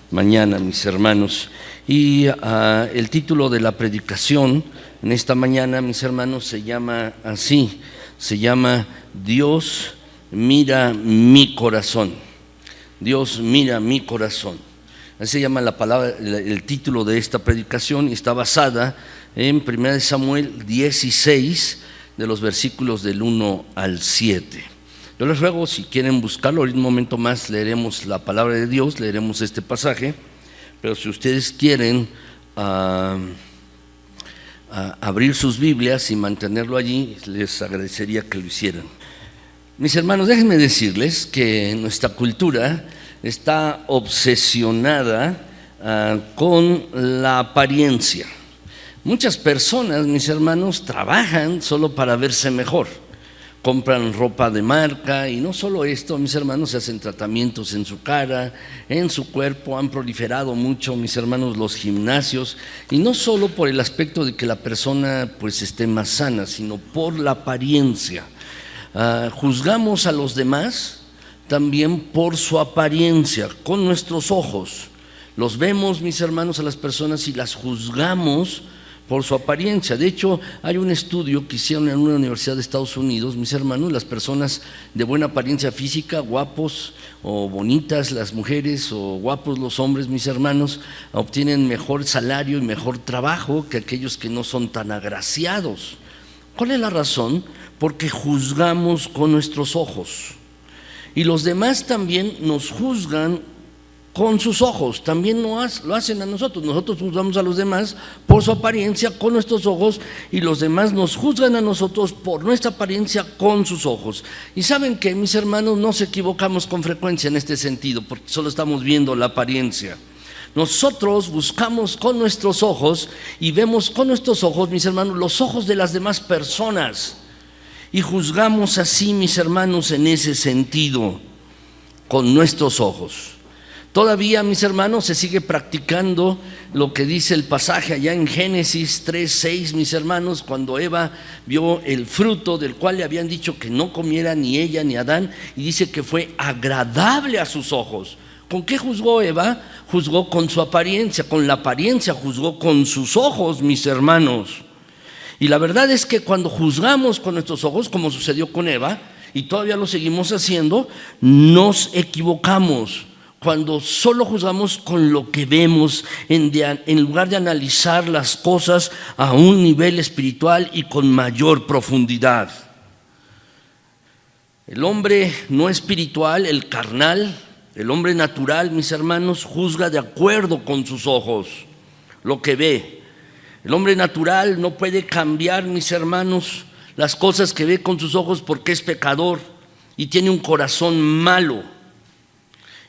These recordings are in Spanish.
Mañana, mis hermanos, y el título de la predicación en esta mañana, mis hermanos, se llama así, se llama Dios mira mi corazón. Dios mira mi corazón. Así se llama la palabra, el título de esta predicación, y está basada en 1 Samuel 16, de los versículos del 1 al 7. Yo les ruego, si quieren buscarlo, en un momento más leeremos la palabra de Dios, leeremos este pasaje, pero si ustedes quieren abrir sus Biblias y mantenerlo allí, les agradecería que lo hicieran. Mis hermanos, déjenme decirles que nuestra cultura está obsesionada con la apariencia. Muchas personas, mis hermanos, trabajan solo para verse mejor. Compran ropa de marca, y no solo esto, mis hermanos, se hacen tratamientos en su cara, en su cuerpo. Han proliferado mucho, mis hermanos, los gimnasios, y no solo por el aspecto de que la persona pues esté más sana, sino por la apariencia. Juzgamos a los demás también por su apariencia, con nuestros ojos. Los vemos, mis hermanos, a las personas y las juzgamos por su apariencia. De hecho, hay un estudio que hicieron en una universidad de Estados Unidos, mis hermanos. Las personas de buena apariencia física, guapos o bonitas las mujeres, o guapos los hombres, mis hermanos, obtienen mejor salario y mejor trabajo que aquellos que no son tan agraciados. ¿Cuál es la razón? Porque juzgamos con nuestros ojos, y los demás también nos juzgan con sus ojos, también lo hacen a nosotros. Nosotros juzgamos a los demás por su apariencia con nuestros ojos, y los demás nos juzgan a nosotros por nuestra apariencia con sus ojos. Y saben que, mis hermanos, nos equivocamos con frecuencia en este sentido, porque solo estamos viendo la apariencia. Nosotros buscamos con nuestros ojos y vemos con nuestros ojos, mis hermanos, los ojos de las demás personas, y juzgamos así, mis hermanos, en ese sentido, con nuestros ojos. Todavía, mis hermanos, se sigue practicando lo que dice el pasaje allá en Génesis 3:6, mis hermanos, cuando Eva vio el fruto del cual le habían dicho que no comiera ni ella ni Adán, y dice que fue agradable a sus ojos. ¿Con qué juzgó Eva? Juzgó con su apariencia, con la apariencia juzgó con sus ojos, mis hermanos. Y la verdad es que cuando juzgamos con nuestros ojos, como sucedió con Eva, y todavía lo seguimos haciendo, nos equivocamos. Cuando solo juzgamos con lo que vemos, en lugar de analizar las cosas a un nivel espiritual y con mayor profundidad. El hombre no espiritual, el carnal, el hombre natural, mis hermanos, juzga de acuerdo con sus ojos lo que ve. El hombre natural no puede cambiar, mis hermanos, las cosas que ve con sus ojos, porque es pecador y tiene un corazón malo.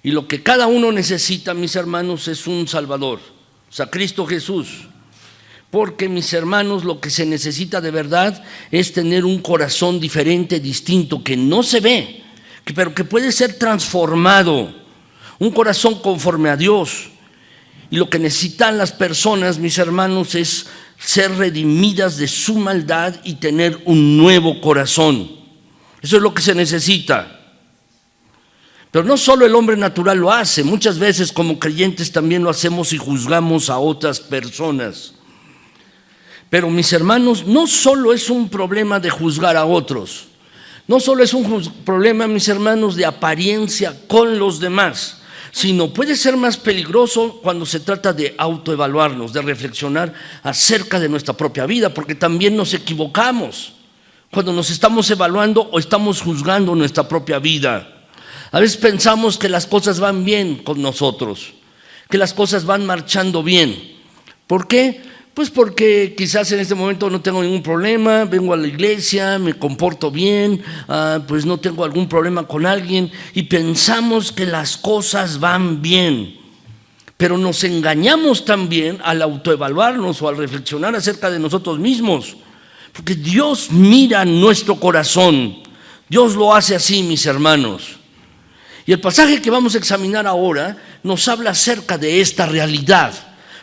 Y lo que cada uno necesita, mis hermanos, es un Salvador, o sea, Cristo Jesús. Porque, mis hermanos, lo que se necesita de verdad es tener un corazón diferente, distinto, que no se ve, pero que puede ser transformado. Un corazón conforme a Dios. Y lo que necesitan las personas, mis hermanos, es ser redimidas de su maldad y tener un nuevo corazón. Eso es lo que se necesita. Pero no solo el hombre natural lo hace, muchas veces como creyentes también lo hacemos y juzgamos a otras personas. Pero, mis hermanos, no solo es un problema de juzgar a otros, no solo es un problema, mis hermanos, de apariencia con los demás, sino puede ser más peligroso cuando se trata de autoevaluarnos, de reflexionar acerca de nuestra propia vida, porque también nos equivocamos cuando nos estamos evaluando o estamos juzgando nuestra propia vida. A veces pensamos que las cosas van bien con nosotros, que las cosas van marchando bien. ¿Por qué? Pues porque quizás en este momento no tengo ningún problema, vengo a la iglesia, me comporto bien, pues no tengo algún problema con alguien, y pensamos que las cosas van bien. Pero nos engañamos también al autoevaluarnos o al reflexionar acerca de nosotros mismos, porque Dios mira nuestro corazón. Dios lo hace así, mis hermanos. Y el pasaje que vamos a examinar ahora nos habla acerca de esta realidad,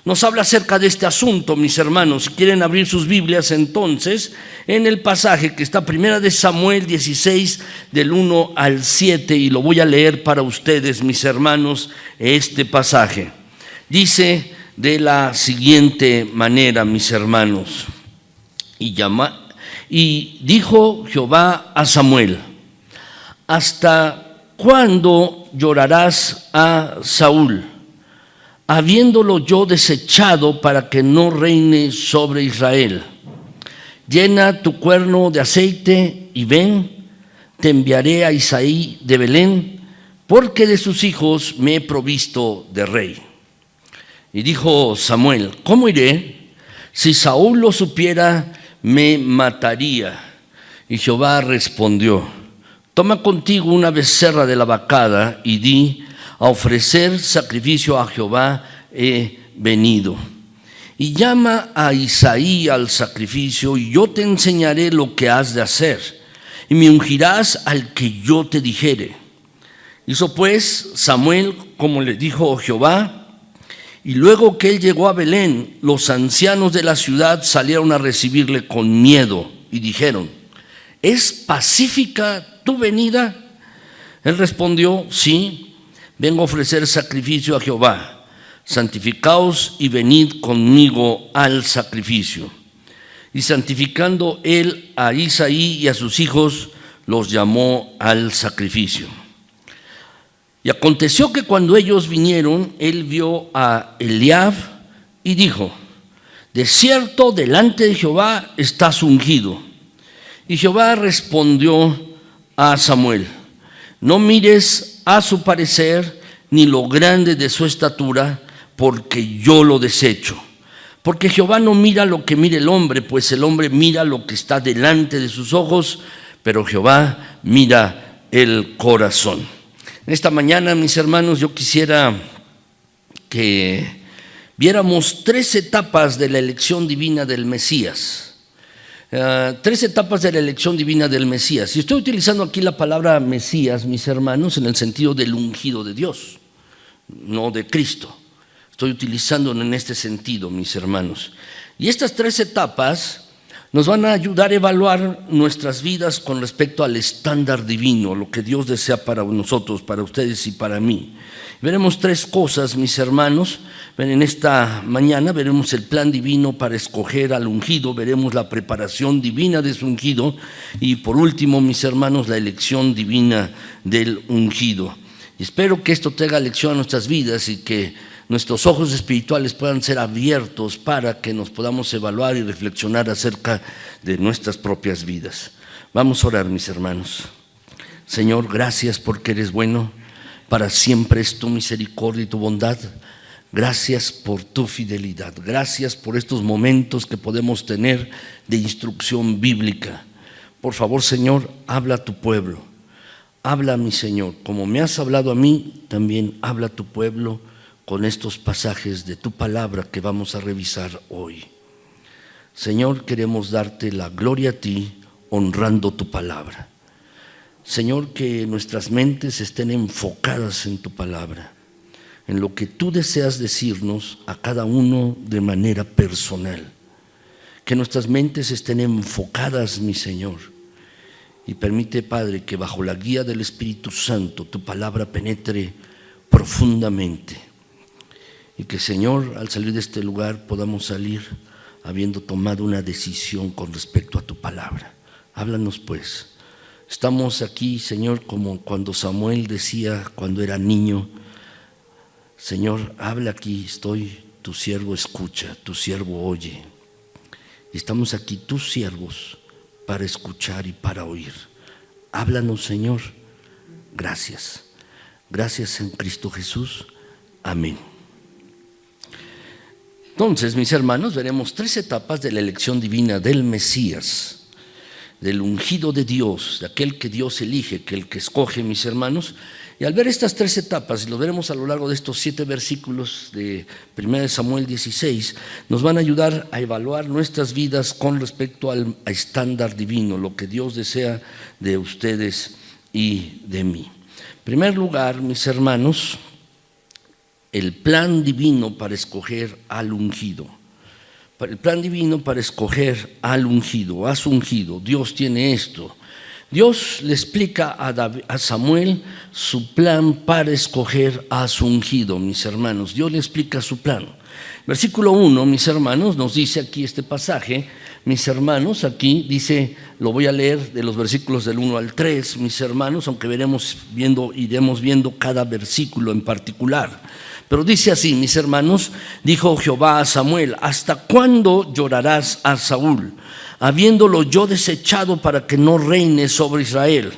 nos habla acerca de este asunto, mis hermanos. Si quieren abrir sus Biblias entonces, en el pasaje que está primera de Samuel 16, del 1 al 7, y lo voy a leer para ustedes, mis hermanos, este pasaje. Dice de la siguiente manera, mis hermanos, y dijo Jehová a Samuel: ¿hasta cuándo llorarás a Saúl, habiéndolo yo desechado para que no reine sobre Israel? Llena tu cuerno de aceite y ven, te enviaré a Isaí de Belén, porque de sus hijos me he provisto de rey. Y dijo Samuel: ¿cómo iré? Si Saúl lo supiera, me mataría. Y Jehová respondió: toma contigo una becerra de la vacada y di: a ofrecer sacrificio a Jehová he venido. Y llama a Isaí al sacrificio, y yo te enseñaré lo que has de hacer, y me ungirás al que yo te dijere. Hizo pues Samuel como le dijo Jehová, y luego que él llegó a Belén, los ancianos de la ciudad salieron a recibirle con miedo y dijeron: ¿es pacífica tu venida? Él respondió: sí, vengo a ofrecer sacrificio a Jehová. Santificaos y venid conmigo al sacrificio. Y santificando él a Isaí y a sus hijos, los llamó al sacrificio. Y aconteció que cuando ellos vinieron, él vio a Eliab y dijo: de cierto, delante de Jehová estás ungido. Y Jehová respondió a Samuel: no mires a su parecer ni lo grande de su estatura, porque yo lo desecho. Porque Jehová no mira lo que mira el hombre, pues el hombre mira lo que está delante de sus ojos, pero Jehová mira el corazón. Esta mañana, mis hermanos, yo quisiera que viéramos 3 etapas de la elección divina del Mesías. 3 etapas de la elección divina del Mesías. Y estoy utilizando aquí la palabra Mesías, mis hermanos, en el sentido del ungido de Dios, no de Cristo. Estoy utilizándolo en este sentido, mis hermanos. Y estas 3 etapas nos van a ayudar a evaluar nuestras vidas con respecto al estándar divino, lo que Dios desea para nosotros, para ustedes y para mí. Veremos 3 cosas, mis hermanos. En esta mañana veremos el plan divino para escoger al ungido, veremos la preparación divina de su ungido y por último, mis hermanos, la elección divina del ungido. Y espero que esto traiga lección a nuestras vidas y que nuestros ojos espirituales puedan ser abiertos para que nos podamos evaluar y reflexionar acerca de nuestras propias vidas. Vamos a orar, mis hermanos. Señor, gracias porque eres bueno. Para siempre es tu misericordia y tu bondad. Gracias por tu fidelidad. Gracias por estos momentos que podemos tener de instrucción bíblica. Por favor, Señor, habla a tu pueblo. Habla, mi Señor. Como me has hablado a mí, también habla a tu pueblo con estos pasajes de tu palabra que vamos a revisar hoy. Señor, queremos darte la gloria a ti, honrando tu palabra. Señor, que nuestras mentes estén enfocadas en tu palabra, en lo que tú deseas decirnos a cada uno de manera personal. Que nuestras mentes estén enfocadas, mi Señor, y permite, Padre, que bajo la guía del Espíritu Santo tu palabra penetre profundamente. Y que, Señor, al salir de este lugar podamos salir habiendo tomado una decisión con respecto a tu palabra. Háblanos pues. Estamos aquí, Señor, como cuando Samuel decía cuando era niño: Señor, habla aquí, estoy, tu siervo escucha, tu siervo oye. Y estamos aquí, tus siervos, para escuchar y para oír. Háblanos, Señor. Gracias. Gracias en Cristo Jesús. Amén. Entonces, mis hermanos, veremos 3 etapas de la elección divina del Mesías, del ungido de Dios, de aquel que Dios elige, que el que escoge, mis hermanos. Y al ver estas 3 etapas, y lo veremos a lo largo de estos 7 versículos de 1 Samuel 16, nos van a ayudar a evaluar nuestras vidas con respecto al estándar divino, lo que Dios desea de ustedes y de mí. En primer lugar, mis hermanos, el plan divino para escoger al ungido. El plan divino para escoger al ungido, a su ungido. Dios tiene esto. Dios le explica a Samuel su plan para escoger a su ungido, mis hermanos. Dios le explica su plan. Versículo 1, mis hermanos, nos dice aquí este pasaje. Mis hermanos, aquí dice, lo voy a leer de los versículos del 1 al 3, mis hermanos, aunque iremos viendo cada versículo en particular. Pero dice así, mis hermanos, dijo Jehová a Samuel: ¿hasta cuándo llorarás a Saúl, habiéndolo yo desechado para que no reine sobre Israel?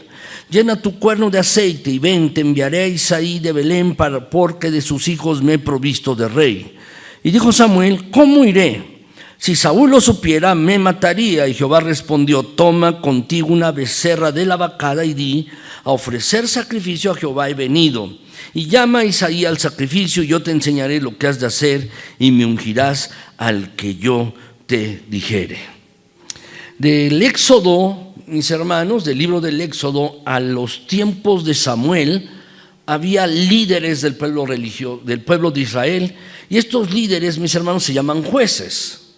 Llena tu cuerno de aceite y ven, te enviaré a Isaí de Belén, porque de sus hijos me he provisto de rey. Y dijo Samuel: ¿cómo iré? Si Saúl lo supiera, me mataría. Y Jehová respondió: toma contigo una becerra de la vacada y di: a ofrecer sacrificio a Jehová he venido. Y llama a Isaí al sacrificio, y yo te enseñaré lo que has de hacer, y me ungirás al que yo te dijere. Del Éxodo, mis hermanos, del libro del Éxodo a los tiempos de Samuel, había líderes del pueblo del pueblo de Israel, y estos líderes, mis hermanos, se llaman jueces.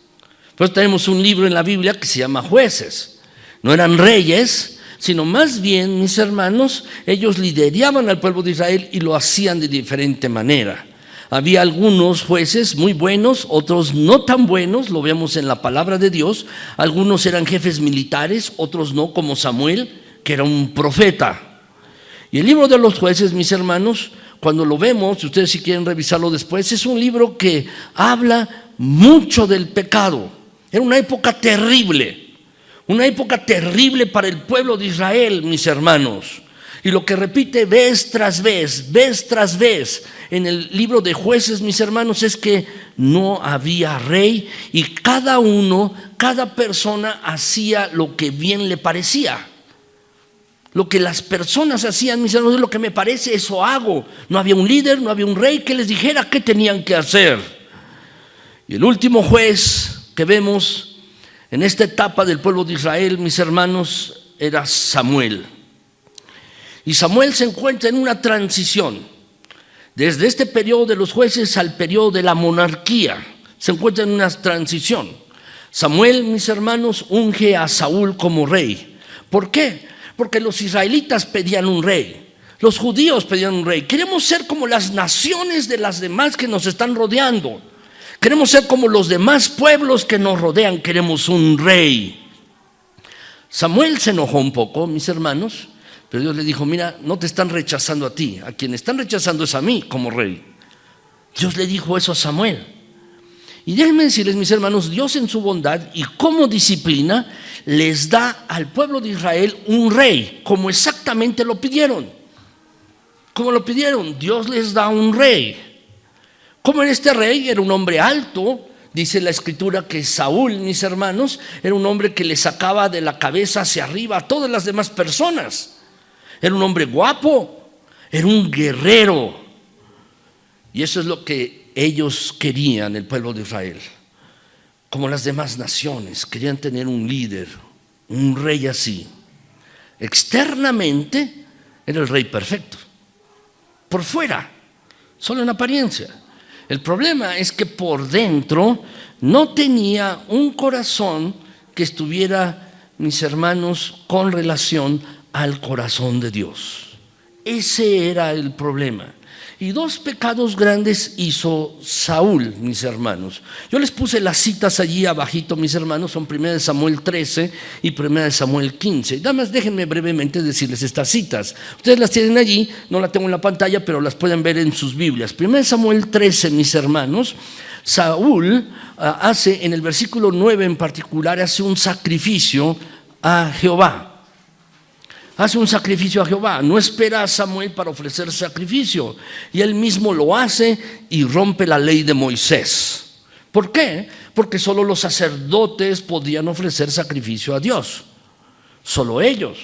Por eso tenemos un libro en la Biblia que se llama Jueces. No eran reyes, sino más bien, mis hermanos, ellos lideraban al pueblo de Israel y lo hacían de diferente manera. Había algunos jueces muy buenos, otros no tan buenos, lo vemos en la palabra de Dios. Algunos eran jefes militares, otros no, como Samuel, que era un profeta. Y el libro de los jueces, mis hermanos, cuando lo vemos, si ustedes si quieren revisarlo después, es un libro que habla mucho del pecado. Era una época terrible. Una época terrible para el pueblo de Israel, mis hermanos. Y lo que repite vez tras vez en el libro de Jueces, mis hermanos, es que no había rey y cada persona hacía lo que bien le parecía. Lo que las personas hacían, mis hermanos, es lo que me parece, eso hago. No había un líder, no había un rey que les dijera qué tenían que hacer. Y el último juez que vemos en esta etapa del pueblo de Israel, mis hermanos, era Samuel. Y Samuel se encuentra en una transición. Desde este periodo de los jueces al periodo de la monarquía, se encuentra en una transición. Samuel, mis hermanos, unge a Saúl como rey. ¿Por qué? Porque los israelitas pedían un rey. Los judíos pedían un rey. Queremos ser como las naciones de las demás que nos están rodeando. Queremos ser como los demás pueblos que nos rodean, queremos un rey. Samuel se enojó un poco, mis hermanos, pero Dios le dijo: mira, no te están rechazando a ti, a quien están rechazando es a mí como rey. Dios le dijo eso a Samuel. Y déjenme decirles, mis hermanos, Dios en su bondad y como disciplina les da al pueblo de Israel un rey, como exactamente lo pidieron. Como lo pidieron, Dios les da un rey. Como en este rey era un hombre alto, dice la escritura que Saúl, mis hermanos, era un hombre que le sacaba de la cabeza hacia arriba a todas las demás personas. Era un hombre guapo, era un guerrero. Y eso es lo que ellos querían, el pueblo de Israel. Como las demás naciones, querían tener un líder, un rey así. Externamente era el rey perfecto. Por fuera, solo en apariencia. El problema es que por dentro no tenía un corazón que estuviera, mis hermanos, con relación al corazón de Dios. Ese era el problema. Y dos pecados grandes hizo Saúl, mis hermanos. Yo les puse las citas allí abajito, mis hermanos, son 1 Samuel 13 y 1 Samuel 15. Nada más déjenme brevemente decirles estas citas. Ustedes las tienen allí, no las tengo en la pantalla, pero las pueden ver en sus Biblias. 1 Samuel 13, mis hermanos, Saúl hace, en el versículo 9 en particular, hace un sacrificio a Jehová. Hace un sacrificio a Jehová, no espera a Samuel para ofrecer sacrificio, y él mismo lo hace y rompe la ley de Moisés. ¿Por qué? Porque solo los sacerdotes podían ofrecer sacrificio a Dios, solo ellos.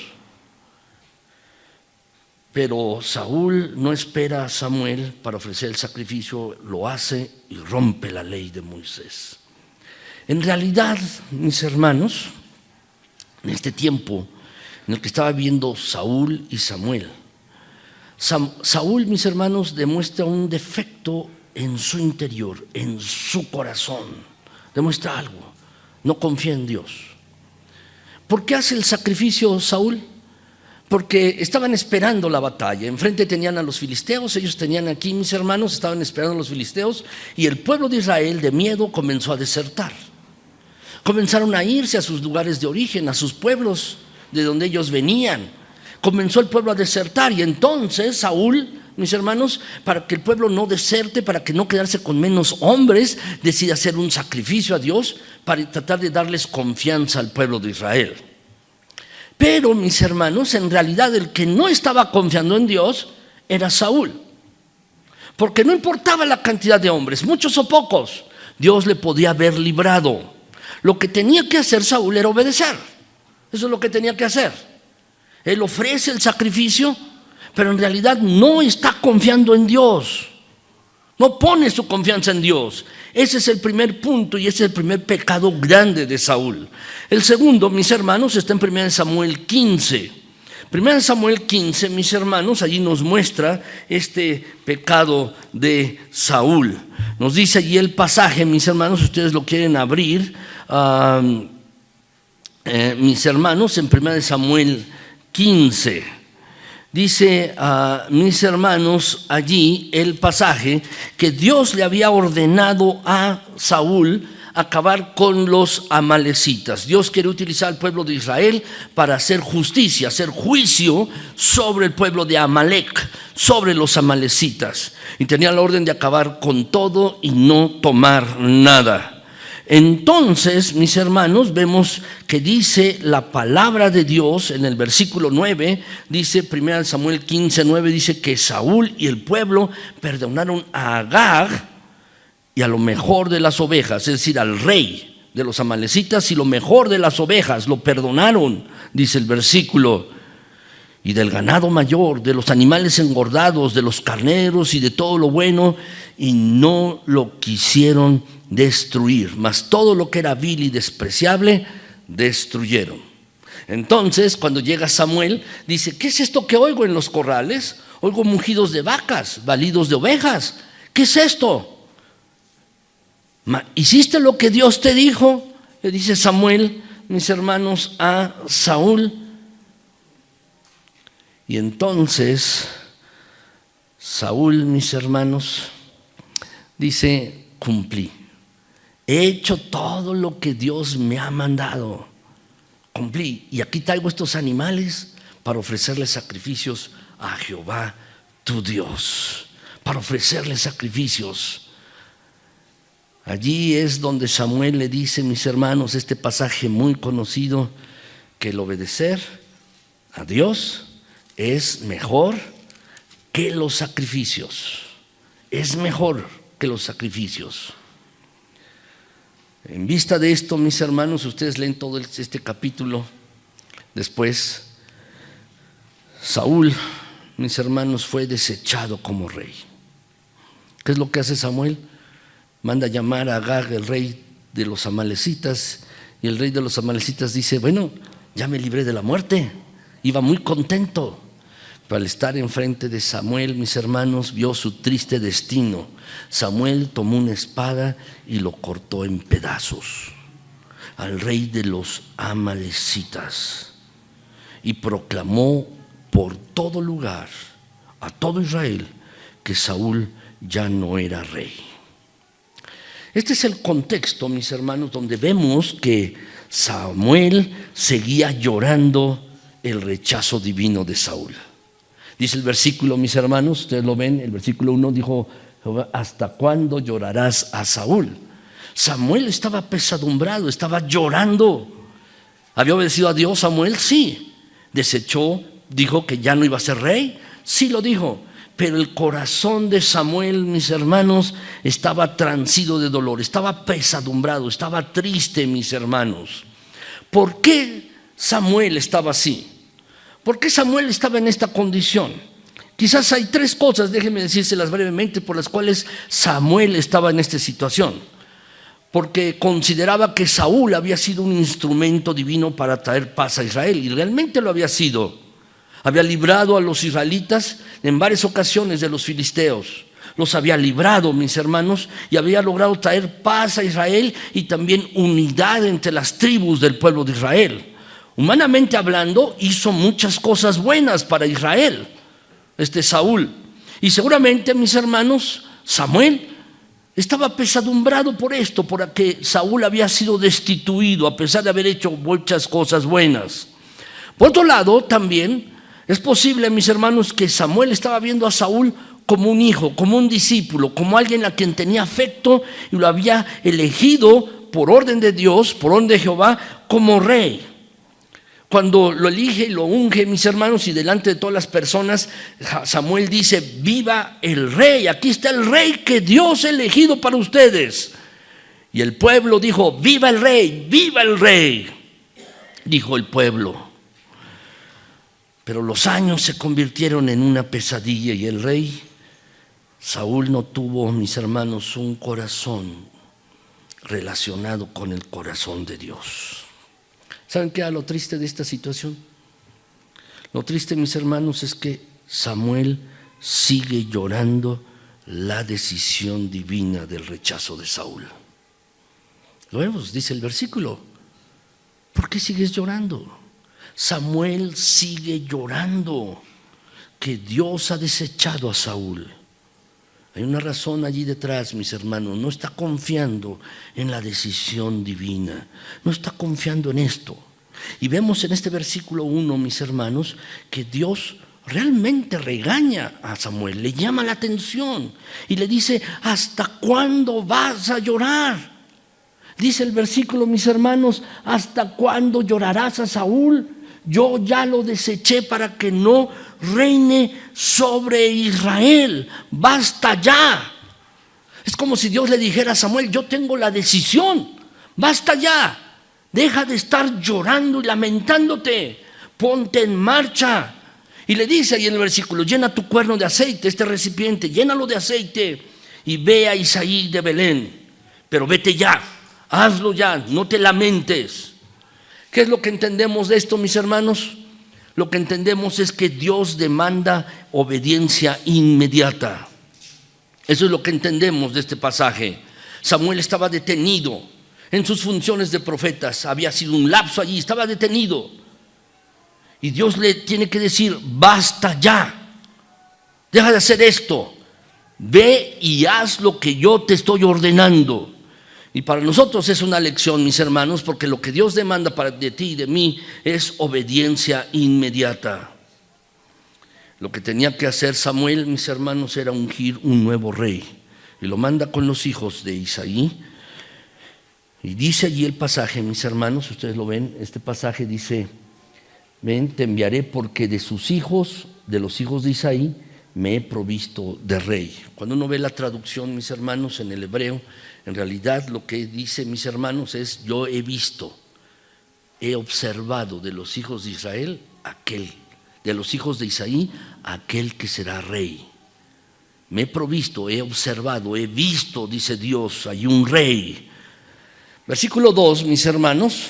Pero Saúl no espera a Samuel para ofrecer el sacrificio, lo hace y rompe la ley de Moisés. En realidad, mis hermanos, en este tiempo en el que estaba viendo Saúl y Samuel Saúl, mis hermanos, demuestra un defecto en su interior, en su corazón. Demuestra algo. No confía en Dios. ¿Por qué hace el sacrificio Saúl? Porque estaban esperando la batalla. Enfrente tenían a los filisteos, ellos tenían aquí, mis hermanos, estaban esperando a los filisteos, y el pueblo de Israel, de miedo, comenzó a desertar. Comenzaron a irse a sus lugares de origen, a sus pueblos de donde ellos venían. Comenzó el pueblo a desertar, y entonces Saúl, mis hermanos, para que el pueblo no deserte, para que no quedarse con menos hombres, decide hacer un sacrificio a Dios para tratar de darles confianza al pueblo de Israel. Pero, mis hermanos, en realidad el que no estaba confiando en Dios era Saúl, porque no importaba la cantidad de hombres, muchos o pocos, Dios le podía haber librado. Lo que tenía que hacer Saúl era obedecer. Eso es lo que tenía que hacer. Él ofrece el sacrificio, pero en realidad no está confiando en Dios. No pone su confianza en Dios. Ese es el primer punto y ese es el primer pecado grande de Saúl. El segundo, mis hermanos, está en 1 Samuel 15. 1 Samuel 15, mis hermanos, allí nos muestra este pecado de Saúl. Nos dice allí el pasaje, mis hermanos, si ustedes lo quieren abrir, mis hermanos, en 1 Samuel 15. Dice, mis hermanos, allí el pasaje que Dios le había ordenado a Saúl acabar con los amalecitas. Dios quiere utilizar al pueblo de Israel para hacer justicia, hacer juicio sobre el pueblo de Amalec, sobre los amalecitas. Y tenía la orden de acabar con todo y no tomar nada. Entonces, mis hermanos, vemos que dice la palabra de Dios en el versículo 9, dice 1 Samuel 15, 9, dice que Saúl y el pueblo perdonaron a Agag y a lo mejor de las ovejas, es decir, al rey de los amalecitas y lo mejor de las ovejas, lo perdonaron, dice el versículo, y del ganado mayor, de los animales engordados, de los carneros y de todo lo bueno, y no lo quisieron destruir, mas todo lo que era vil y despreciable destruyeron. Entonces, cuando llega Samuel, dice: ¿qué es esto que oigo en los corrales? Oigo mugidos de vacas, balidos de ovejas. ¿Qué es esto? ¿Hiciste lo que Dios te dijo? Le dice Samuel, mis hermanos, a Saúl. Y entonces Saúl, mis hermanos, dice: cumplí. He hecho todo lo que Dios me ha mandado. Cumplí. Y aquí traigo estos animales para ofrecerles sacrificios a Jehová tu Dios. Para ofrecerles sacrificios. Allí es donde Samuel le dice, mis hermanos, este pasaje muy conocido, que el obedecer a Dios es mejor que los sacrificios. Es mejor que los sacrificios. En vista de esto, mis hermanos, ustedes leen todo este capítulo. Después, Saúl, mis hermanos, fue desechado como rey. ¿Qué es lo que hace Samuel? Manda llamar a Agag, el rey de los amalecitas, y el rey de los amalecitas dice: bueno, ya me libré de la muerte. Iba muy contento. Pero al estar enfrente de Samuel, mis hermanos, vio su triste destino. Samuel tomó una espada y lo cortó en pedazos al rey de los amalecitas y proclamó por todo lugar, a todo Israel, que Saúl ya no era rey. Este es el contexto, mis hermanos, donde vemos que Samuel seguía llorando el rechazo divino de Saúl. Dice el versículo, mis hermanos, ustedes lo ven, el versículo 1 dijo: ¿hasta cuándo llorarás a Saúl? Samuel estaba apesadumbrado, estaba llorando. ¿Había obedecido a Dios Samuel? Sí. ¿Desechó, dijo que ya no iba a ser rey? Sí lo dijo. Pero el corazón de Samuel, mis hermanos, estaba transido de dolor, estaba apesadumbrado, estaba triste, mis hermanos. ¿Por qué Samuel estaba así? ¿Por qué Samuel estaba en esta condición? Quizás hay tres cosas, déjenme decírselas brevemente, por las cuales Samuel estaba en esta situación. Porque consideraba que Saúl había sido un instrumento divino para traer paz a Israel, y realmente lo había sido. Había librado a los israelitas en varias ocasiones de los filisteos. Los había librado, mis hermanos, y había logrado traer paz a Israel y también unidad entre las tribus del pueblo de Israel. Humanamente hablando, hizo muchas cosas buenas para Israel, Saúl. Y seguramente, mis hermanos, Samuel estaba pesadumbrado por esto, porque Saúl había sido destituido a pesar de haber hecho muchas cosas buenas. Por otro lado, también es posible, mis hermanos, que Samuel estaba viendo a Saúl como un hijo, como un discípulo, como alguien a quien tenía afecto y lo había elegido por orden de Dios, por orden de Jehová, como rey. Cuando lo elige y lo unge, mis hermanos, y delante de todas las personas, Samuel dice: viva el rey, aquí está el rey que Dios ha elegido para ustedes. Y el pueblo dijo: viva el rey, dijo el pueblo. Pero los años se convirtieron en una pesadilla y el rey Saúl no tuvo, mis hermanos, un corazón relacionado con el corazón de Dios. ¿Saben qué era lo triste de esta situación? Lo triste, mis hermanos, es que Samuel sigue llorando la decisión divina del rechazo de Saúl. Lo vemos, dice el versículo. ¿Por qué sigues llorando? Samuel sigue llorando que Dios ha desechado a Saúl. Hay una razón allí detrás, mis hermanos. No está confiando en la decisión divina. No está confiando en esto. Y vemos en este versículo 1, mis hermanos, que Dios realmente regaña a Samuel, le llama la atención y le dice: ¿hasta cuándo vas a llorar? Dice el versículo, mis hermanos: ¿hasta cuándo llorarás a Saúl? Yo ya lo deseché para que no reine sobre Israel. Basta ya. Es como si Dios le dijera a Samuel: yo tengo la decisión, basta ya. Deja de estar llorando y lamentándote, ponte en marcha. Y le dice ahí en el versículo: llena tu cuerno de aceite, este recipiente, llénalo de aceite y ve a Isaí de Belén. Pero vete ya, hazlo ya, no te lamentes. ¿Qué es lo que entendemos de esto, mis hermanos? Lo que entendemos es que Dios demanda obediencia inmediata. Eso es lo que entendemos de este pasaje. Samuel estaba detenido en sus funciones de profetas. Había sido un lapso allí, estaba detenido. Y Dios le tiene que decir: basta ya, deja de hacer esto, ve y haz lo que yo te estoy ordenando. Y para nosotros es una lección, mis hermanos, porque lo que Dios demanda de ti y de mí es obediencia inmediata. Lo que tenía que hacer Samuel, mis hermanos, era ungir un nuevo rey. Y lo manda con los hijos de Isaí. Y dice allí el pasaje, mis hermanos, ustedes lo ven, este pasaje dice: ven, te enviaré porque de sus hijos, de los hijos de Isaí, me he provisto de rey. Cuando uno ve la traducción, mis hermanos, en el hebreo, en realidad lo que dice, mis hermanos, es: yo he visto, he observado de los hijos de Israel aquel, de los hijos de Isaí, aquel que será rey. Me he provisto, he observado, he visto, dice Dios, hay un rey. Versículo 2, mis hermanos,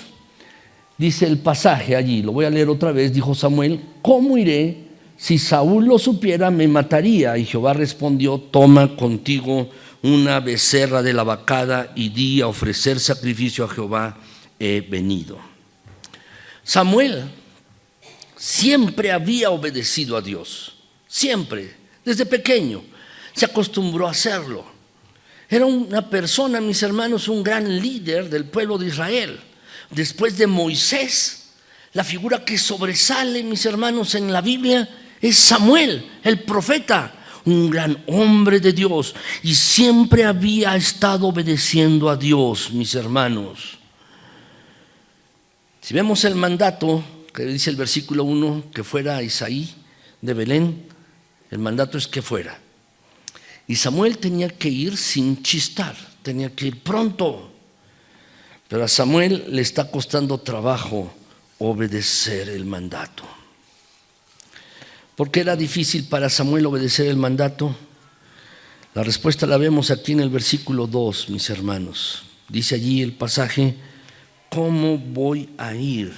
dice el pasaje allí, lo voy a leer otra vez. Dijo Samuel: ¿cómo iré? Si Saúl lo supiera, me mataría. Y Jehová respondió: toma contigo una becerra de la vacada y di: a ofrecer sacrificio a Jehová he venido. Samuel siempre había obedecido a Dios, siempre, desde pequeño, se acostumbró a hacerlo. Era una persona, mis hermanos, un gran líder del pueblo de Israel. Después de Moisés, la figura que sobresale, mis hermanos, en la Biblia es Samuel, el profeta. Un gran hombre de Dios, y siempre había estado obedeciendo a Dios, mis hermanos. Si vemos el mandato que dice el versículo 1, que fuera a Isaí de Belén, el mandato es que fuera. Y Samuel tenía que ir sin chistar, tenía que ir pronto. Pero a Samuel le está costando trabajo obedecer el mandato. ¿Por qué era difícil para Samuel obedecer el mandato? La respuesta la vemos aquí en el versículo 2, mis hermanos. Dice allí el pasaje: ¿cómo voy a ir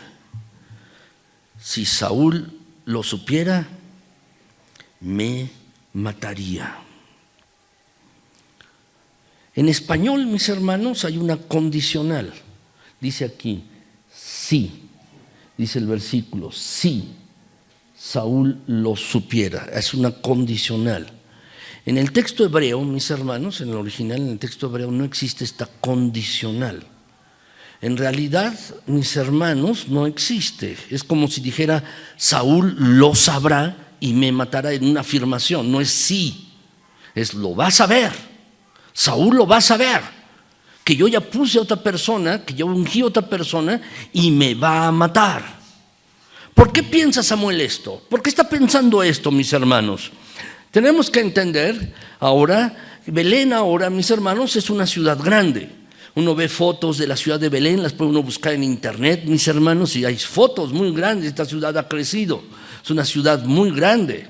si Saúl lo supiera, me mataría. En español, mis hermanos, hay una condicional. Dice aquí, sí, dice el versículo, sí, Saúl lo supiera. Es una condicional. En el texto hebreo, mis hermanos, en el original, en el texto hebreo, no existe esta condicional. En realidad, mis hermanos, no existe. Es como si dijera, Saúl lo sabrá y me matará, en una afirmación. No es sí, es lo va a saber. Saúl lo va a saber, que yo ya puse a otra persona, que yo ungí a otra persona y me va a matar. ¿Por qué piensa Samuel esto? ¿Por qué está pensando esto, mis hermanos? Tenemos que entender ahora, Belén ahora, mis hermanos, es una ciudad grande. Uno ve fotos de la ciudad de Belén, las puede uno buscar en internet, mis hermanos, y hay fotos muy grandes. Esta ciudad ha crecido, es una ciudad muy grande.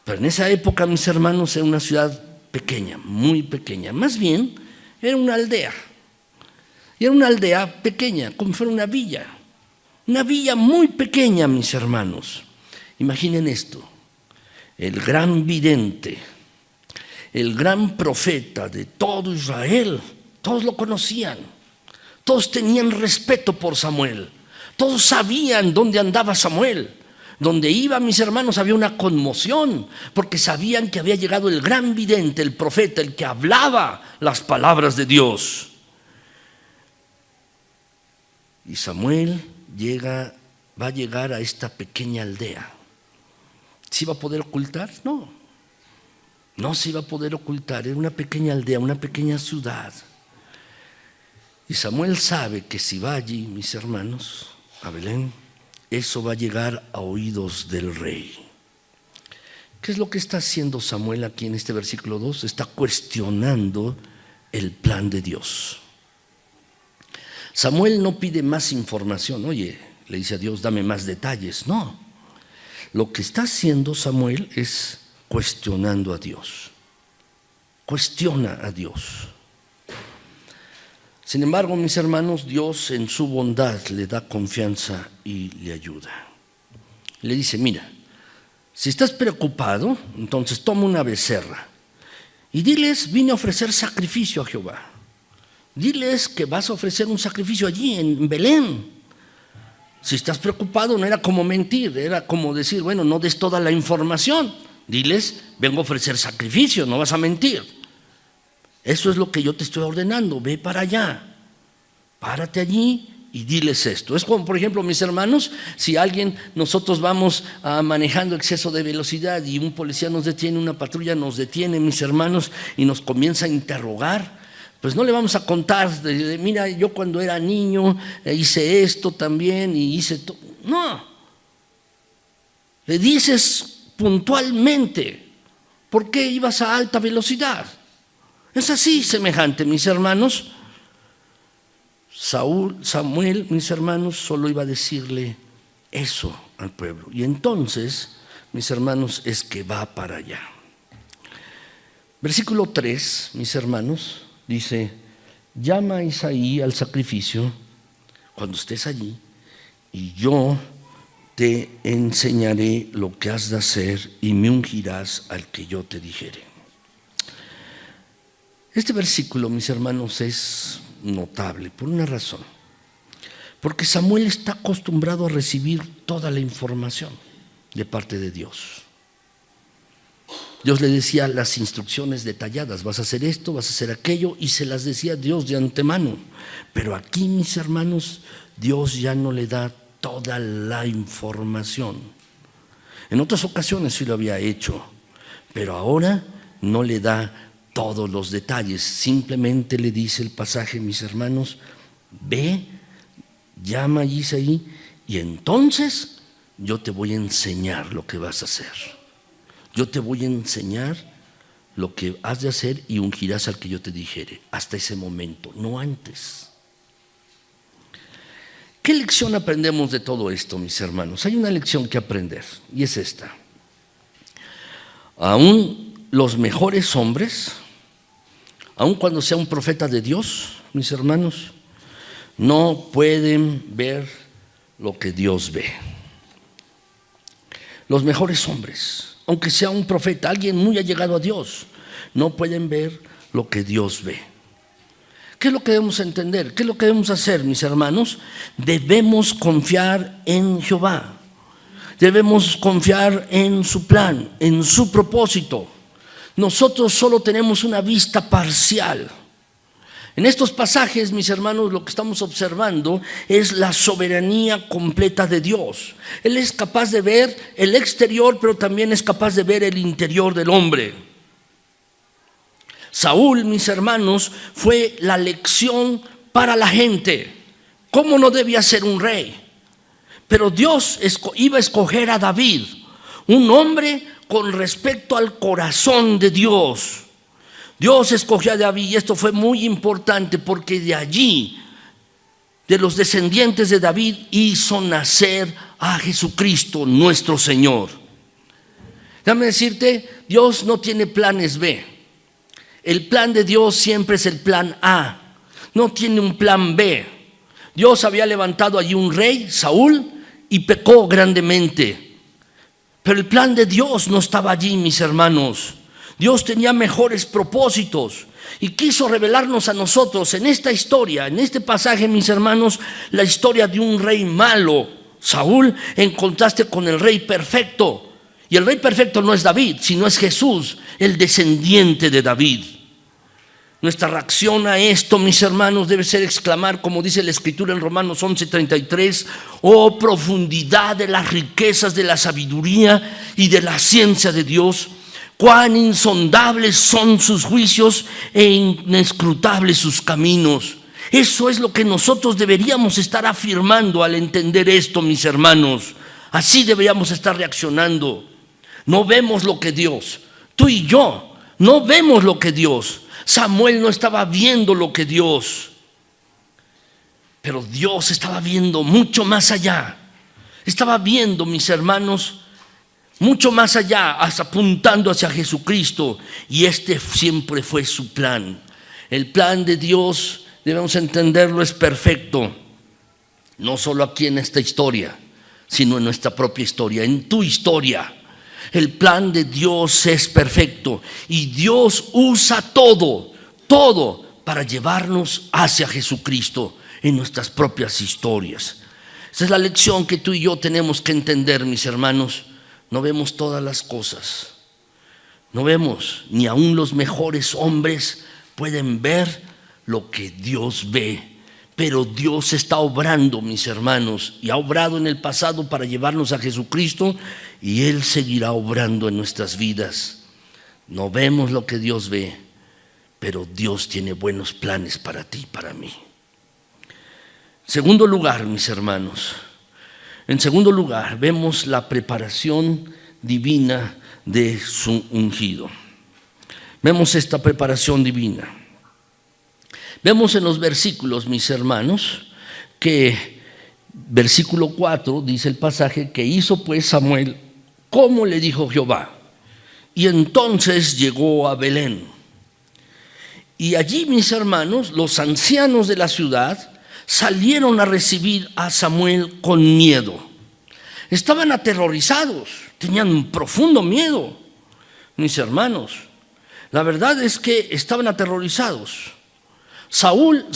Pero en esa época, mis hermanos, era una ciudad pequeña, muy pequeña. Más bien, era una aldea. Y era una aldea pequeña, como fuera una villa. Una villa muy pequeña, mis hermanos. Imaginen esto. El gran vidente, el gran profeta de todo Israel, todos lo conocían. Todos tenían respeto por Samuel. Todos sabían dónde andaba Samuel. Donde iba, mis hermanos, había una conmoción, porque sabían que había llegado el gran vidente, el profeta, el que hablaba las palabras de Dios. Y Samuel va a llegar a esta pequeña aldea. ¿Se iba a poder ocultar? No, no se iba a poder ocultar. Era una pequeña aldea, una pequeña ciudad. Y Samuel sabe que si va allí, mis hermanos, a Belén, eso va a llegar a oídos del rey. ¿Qué es lo que está haciendo Samuel aquí en este versículo 2? Está cuestionando el plan de Dios. Samuel no pide más información. Oye, le dice a Dios, dame más detalles. No. Lo que está haciendo Samuel es cuestionando a Dios. Cuestiona a Dios. Sin embargo, mis hermanos, Dios en su bondad le da confianza y le ayuda. Le dice, mira, si estás preocupado, entonces toma una becerra y diles, vine a ofrecer sacrificio a Jehová. Diles que vas a ofrecer un sacrificio allí en Belén. Si estás preocupado, no era como mentir, era como decir, bueno, no des toda la información. Diles, vengo a ofrecer sacrificio, no vas a mentir. Eso es lo que yo te estoy ordenando, ve para allá, párate allí y diles esto. Es como, por ejemplo, mis hermanos, si nosotros vamos manejando exceso de velocidad y un policía nos detiene, una patrulla nos detiene, mis hermanos, y nos comienza a interrogar, pues no le vamos a contar, mira, yo cuando era niño hice esto también y hice todo. No, le dices puntualmente, ¿por qué ibas a alta velocidad? Es así semejante, mis hermanos. Samuel, mis hermanos, solo iba a decirle eso al pueblo. Y entonces, mis hermanos, es que va para allá. Versículo 3, mis hermanos, dice, llama a Isaí al sacrificio cuando estés allí y yo te enseñaré lo que has de hacer y me ungirás al que yo te dijere. Este versículo, mis hermanos, es notable por una razón. Porque Samuel está acostumbrado a recibir toda la información de parte de Dios. Dios le decía las instrucciones detalladas, vas a hacer esto, vas a hacer aquello, y se las decía Dios de antemano. Pero aquí, mis hermanos, Dios ya no le da toda la información. En otras ocasiones sí lo había hecho, pero ahora no le da todos los detalles. Simplemente le dice el pasaje, mis hermanos, ve, llama a Isaí y entonces yo te voy a enseñar lo que vas a hacer. Yo te voy a enseñar lo que has de hacer y ungirás al que yo te dijere. Hasta ese momento, no antes. ¿Qué lección aprendemos de todo esto, mis hermanos? Hay una lección que aprender y es esta. Aún los mejores hombres, aun cuando sea un profeta de Dios, mis hermanos, no pueden ver lo que Dios ve. Los mejores hombres, aunque sea un profeta, alguien muy allegado a Dios, no pueden ver lo que Dios ve. ¿Qué es lo que debemos entender? ¿Qué es lo que debemos hacer, mis hermanos? Debemos confiar en Jehová. Debemos confiar en su plan, en su propósito. Nosotros solo tenemos una vista parcial. En estos pasajes, mis hermanos, lo que estamos observando es la soberanía completa de Dios. Él es capaz de ver el exterior, pero también es capaz de ver el interior del hombre. Saúl, mis hermanos, fue la lección para la gente. ¿Cómo no debía ser un rey? Pero Dios iba a escoger a David, un hombre con respecto al corazón de Dios. Dios escogió a David y esto fue muy importante porque de allí, de los descendientes de David, hizo nacer a Jesucristo nuestro Señor. Déjame decirte, Dios no tiene planes B. El plan de Dios siempre es el plan A, no tiene un plan B. Dios había levantado allí un rey, Saúl, y pecó grandemente. Pero el plan de Dios no estaba allí, mis hermanos. Dios tenía mejores propósitos y quiso revelarnos a nosotros en esta historia, en este pasaje, mis hermanos, la historia de un rey malo, Saúl, en contraste con el rey perfecto. Y el rey perfecto no es David, sino es Jesús, el descendiente de David. Nuestra reacción a esto, mis hermanos, debe ser exclamar, como dice la Escritura en Romanos 11:33, oh profundidad de las riquezas de la sabiduría y de la ciencia de Dios, cuán insondables son sus juicios e inescrutables sus caminos. Eso es lo que nosotros deberíamos estar afirmando al entender esto, mis hermanos. Así deberíamos estar reaccionando. No vemos lo que Dios, tú y yo, no vemos lo que Dios. Samuel no estaba viendo lo que Dios, pero Dios estaba viendo mucho más allá. Estaba viendo, mis hermanos, mucho más allá, hasta apuntando hacia Jesucristo. Y este siempre fue su plan. El plan de Dios, debemos entenderlo, es perfecto. No solo aquí en esta historia, sino en nuestra propia historia, en tu historia. El plan de Dios es perfecto y Dios usa todo para llevarnos hacia Jesucristo en nuestras propias historias. Esa es la lección que tú y yo tenemos que entender, mis hermanos. No vemos todas las cosas, no vemos, ni aún los mejores hombres pueden ver lo que Dios ve. Pero Dios está obrando, mis hermanos, y ha obrado en el pasado para llevarnos a Jesucristo, y Él seguirá obrando en nuestras vidas. No vemos lo que Dios ve, pero Dios tiene buenos planes para ti y para mí. Segundo lugar, mis hermanos, en segundo lugar, vemos la preparación divina de su ungido. Vemos esta preparación divina. Vemos en los versículos, mis hermanos, que versículo 4 dice el pasaje que hizo pues Samuel como le dijo Jehová. Y entonces llegó a Belén. Y allí, mis hermanos, los ancianos de la ciudad salieron a recibir a Samuel con miedo. Estaban aterrorizados, tenían un profundo miedo, mis hermanos. La verdad es que estaban aterrorizados. Samuel,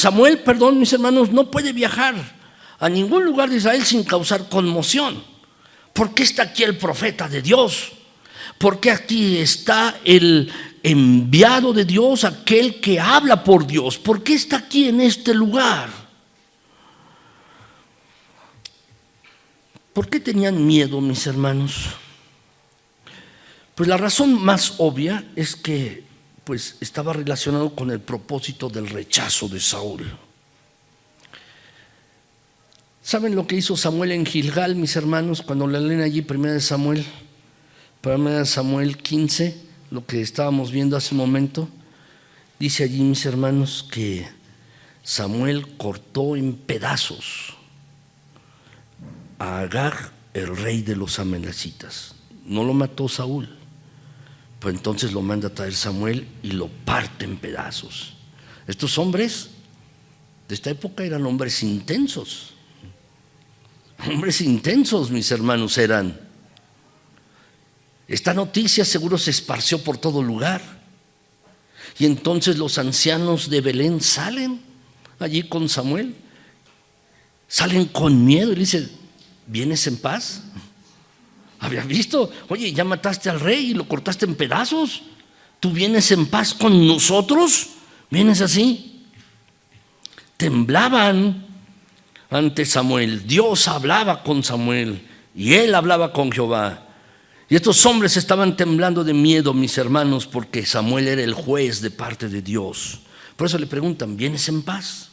mis hermanos, no puede viajar a ningún lugar de Israel sin causar conmoción. ¿Por qué está aquí el profeta de Dios? ¿Por qué aquí está el enviado de Dios, aquel que habla por Dios? ¿Por qué está aquí en este lugar? ¿Por qué tenían miedo, mis hermanos? Pues la razón más obvia es que estaba relacionado con el propósito del rechazo de Saúl. ¿Saben lo que hizo Samuel en Gilgal, mis hermanos? Cuando le leen allí 1 Samuel 15, lo que estábamos viendo hace un momento, dice allí, mis hermanos, que Samuel cortó en pedazos a Agag, el rey de los amalecitas. No lo mató Saúl. Pues entonces lo manda a traer Samuel y lo parte en pedazos. Estos hombres de esta época eran hombres intensos. Hombres intensos, mis hermanos, eran. Esta noticia seguro se esparció por todo lugar. Y entonces los ancianos de Belén salen allí con Samuel. Salen con miedo y le dicen: ¿vienes en paz? ¿Habías visto? Oye, ya mataste al rey y lo cortaste en pedazos. ¿Tú vienes en paz con nosotros? ¿Vienes así? Temblaban ante Samuel. Dios hablaba con Samuel y él hablaba con Jehová. Y estos hombres estaban temblando de miedo, mis hermanos, porque Samuel era el juez de parte de Dios. Por eso le preguntan: ¿vienes en paz?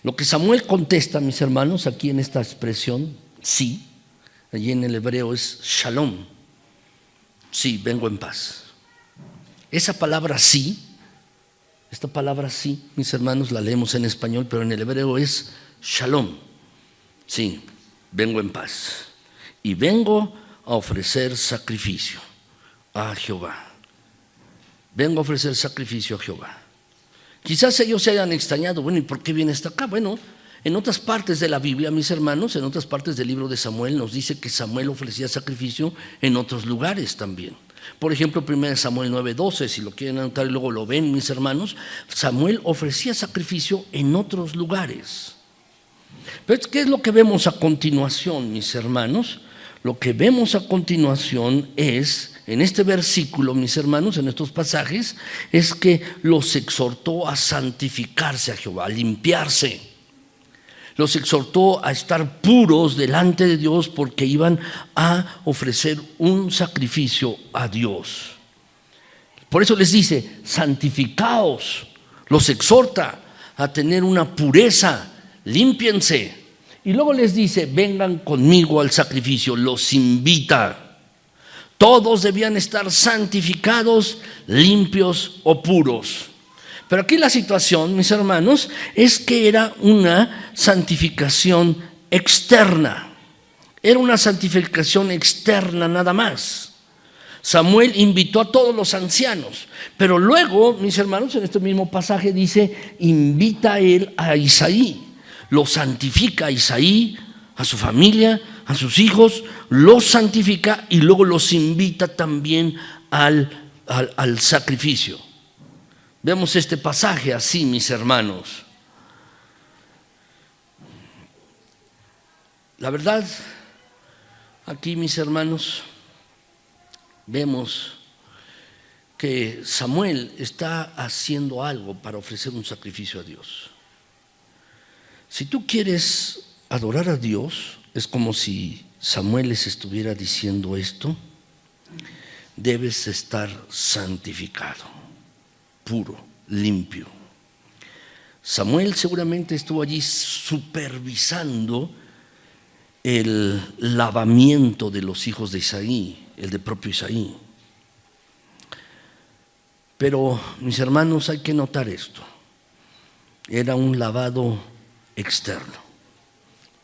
Lo que Samuel contesta, mis hermanos, aquí en esta expresión, sí, allí en el hebreo es shalom. Sí, vengo en paz. Esa palabra sí, esta palabra sí, mis hermanos, la leemos en español, pero en el hebreo es shalom. Sí, vengo en paz. Y vengo a ofrecer sacrificio a Jehová. Vengo a ofrecer sacrificio a Jehová. Quizás ellos se hayan extrañado: bueno, ¿y por qué viene hasta acá? Bueno, en otras partes de la Biblia, mis hermanos, en otras partes del libro de Samuel, nos dice que Samuel ofrecía sacrificio en otros lugares también. Por ejemplo, 1 Samuel 9:12, si lo quieren anotar y luego lo ven, mis hermanos, Samuel ofrecía sacrificio en otros lugares. Pero ¿qué es lo que vemos a continuación, mis hermanos? Lo que vemos a continuación es, en este versículo, mis hermanos, en estos pasajes, es que los exhortó a santificarse a Jehová, a limpiarse. Los exhortó a estar puros delante de Dios porque iban a ofrecer un sacrificio a Dios. Por eso les dice: santificaos. Los exhorta a tener una pureza, límpiense. Y luego les dice: vengan conmigo al sacrificio. Los invita. Todos debían estar santificados, limpios o puros. Pero aquí la situación, mis hermanos, es que era una santificación externa. Era una santificación externa nada más. Samuel invitó a todos los ancianos, pero luego, mis hermanos, en este mismo pasaje dice: invita a él a Isaí. Lo santifica a Isaí, a su familia, a sus hijos, los santifica y luego los invita también al sacrificio. Vemos este pasaje así, mis hermanos. La verdad, aquí, mis hermanos, vemos que Samuel está haciendo algo para ofrecer un sacrificio a Dios. Si tú quieres adorar a Dios, es como si Samuel les estuviera diciendo esto: debes estar santificado, puro, limpio. Samuel seguramente estuvo allí supervisando el lavamiento de los hijos de Isaí, el de propio Isaí. Pero, mis hermanos, hay que notar esto: era un lavado externo,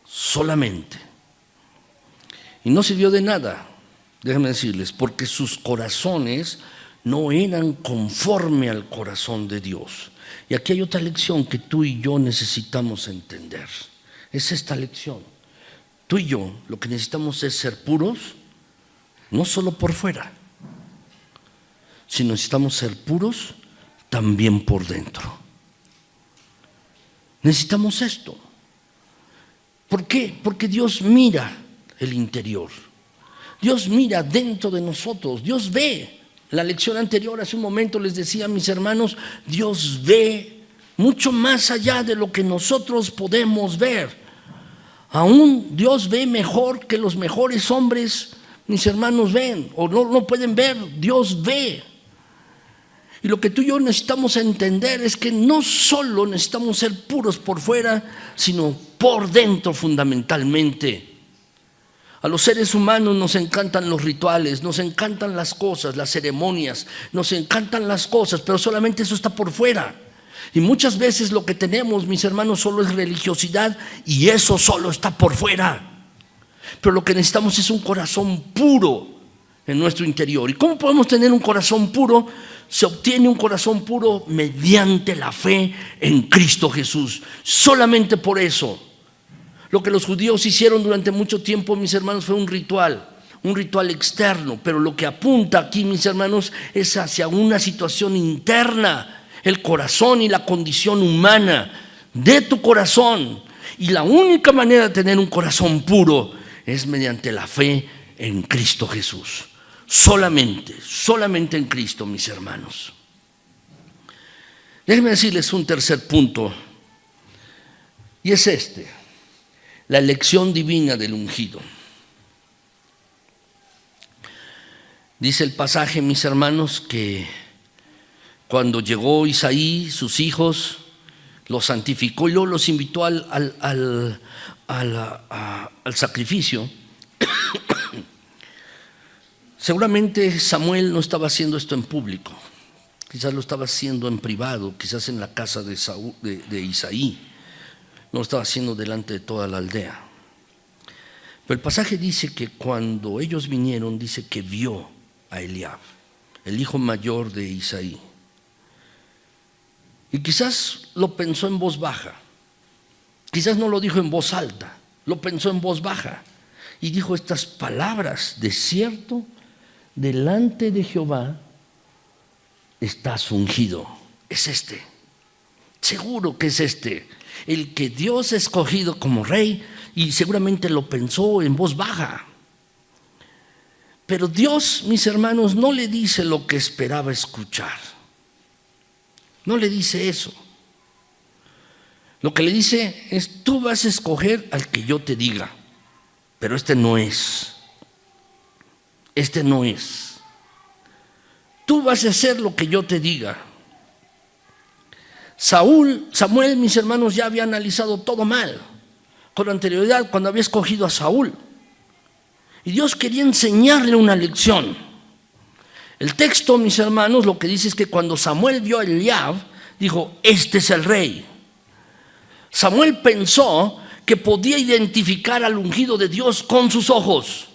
solamente. Y no sirvió de nada, déjenme decirles, porque sus corazones no eran conforme al corazón de Dios. Y aquí hay otra lección que tú y yo necesitamos entender. Es esta lección. Tú y yo lo que necesitamos es ser puros, no solo por fuera, sino necesitamos ser puros también por dentro. Necesitamos esto. ¿Por qué? Porque Dios mira el interior. Dios mira dentro de nosotros. Dios ve. La lección anterior, hace un momento les decía, mis hermanos, Dios ve mucho más allá de lo que nosotros podemos ver. Aún Dios ve mejor que los mejores hombres, mis hermanos, ven o no pueden ver. Dios ve. Y lo que tú y yo necesitamos entender es que no solo necesitamos ser puros por fuera, sino por dentro fundamentalmente. A los seres humanos nos encantan los rituales, nos encantan las cosas, las ceremonias, nos encantan las cosas, pero solamente eso está por fuera. Y muchas veces lo que tenemos, mis hermanos, solo es religiosidad y eso solo está por fuera. Pero lo que necesitamos es un corazón puro en nuestro interior. ¿Y cómo podemos tener un corazón puro? Se obtiene un corazón puro mediante la fe en Cristo Jesús. Solamente por eso. Lo que los judíos hicieron durante mucho tiempo, mis hermanos, fue un ritual, un ritual externo, pero lo que apunta aquí, mis hermanos, es hacia una situación interna, el corazón y la condición humana de tu corazón. Y la única manera de tener un corazón puro es mediante la fe en Cristo Jesús. Solamente en Cristo, mis hermanos. Déjenme decirles un tercer punto, y es la elección divina del ungido. Dice el pasaje, mis hermanos, que cuando llegó Isaí, sus hijos, los santificó y luego los invitó al sacrificio. Seguramente Samuel no estaba haciendo esto en público, quizás lo estaba haciendo en privado, quizás en la casa de Isaí, no lo estaba haciendo delante de toda la aldea. Pero el pasaje dice que cuando ellos vinieron, dice que vio a Eliab, el hijo mayor de Isaí. Y quizás lo pensó en voz baja, quizás no lo dijo en voz alta, lo pensó en voz baja y dijo estas palabras: de cierto, delante de Jehová estás ungido. Es seguro que es el que Dios ha escogido como rey, y seguramente lo pensó en voz baja. Pero Dios, mis hermanos, no le dice lo que esperaba escuchar. No le dice eso. Lo que le dice es: tú vas a escoger al que yo te diga, pero no es. No es. Tú vas a hacer lo que yo te diga. Samuel, mis hermanos, ya había analizado todo mal con anterioridad cuando había escogido a Saúl. Y Dios quería enseñarle una lección. El texto, mis hermanos, lo que dice es que cuando Samuel vio a Eliab, dijo: este es el rey. Samuel pensó que podía identificar al ungido de Dios con sus ojos,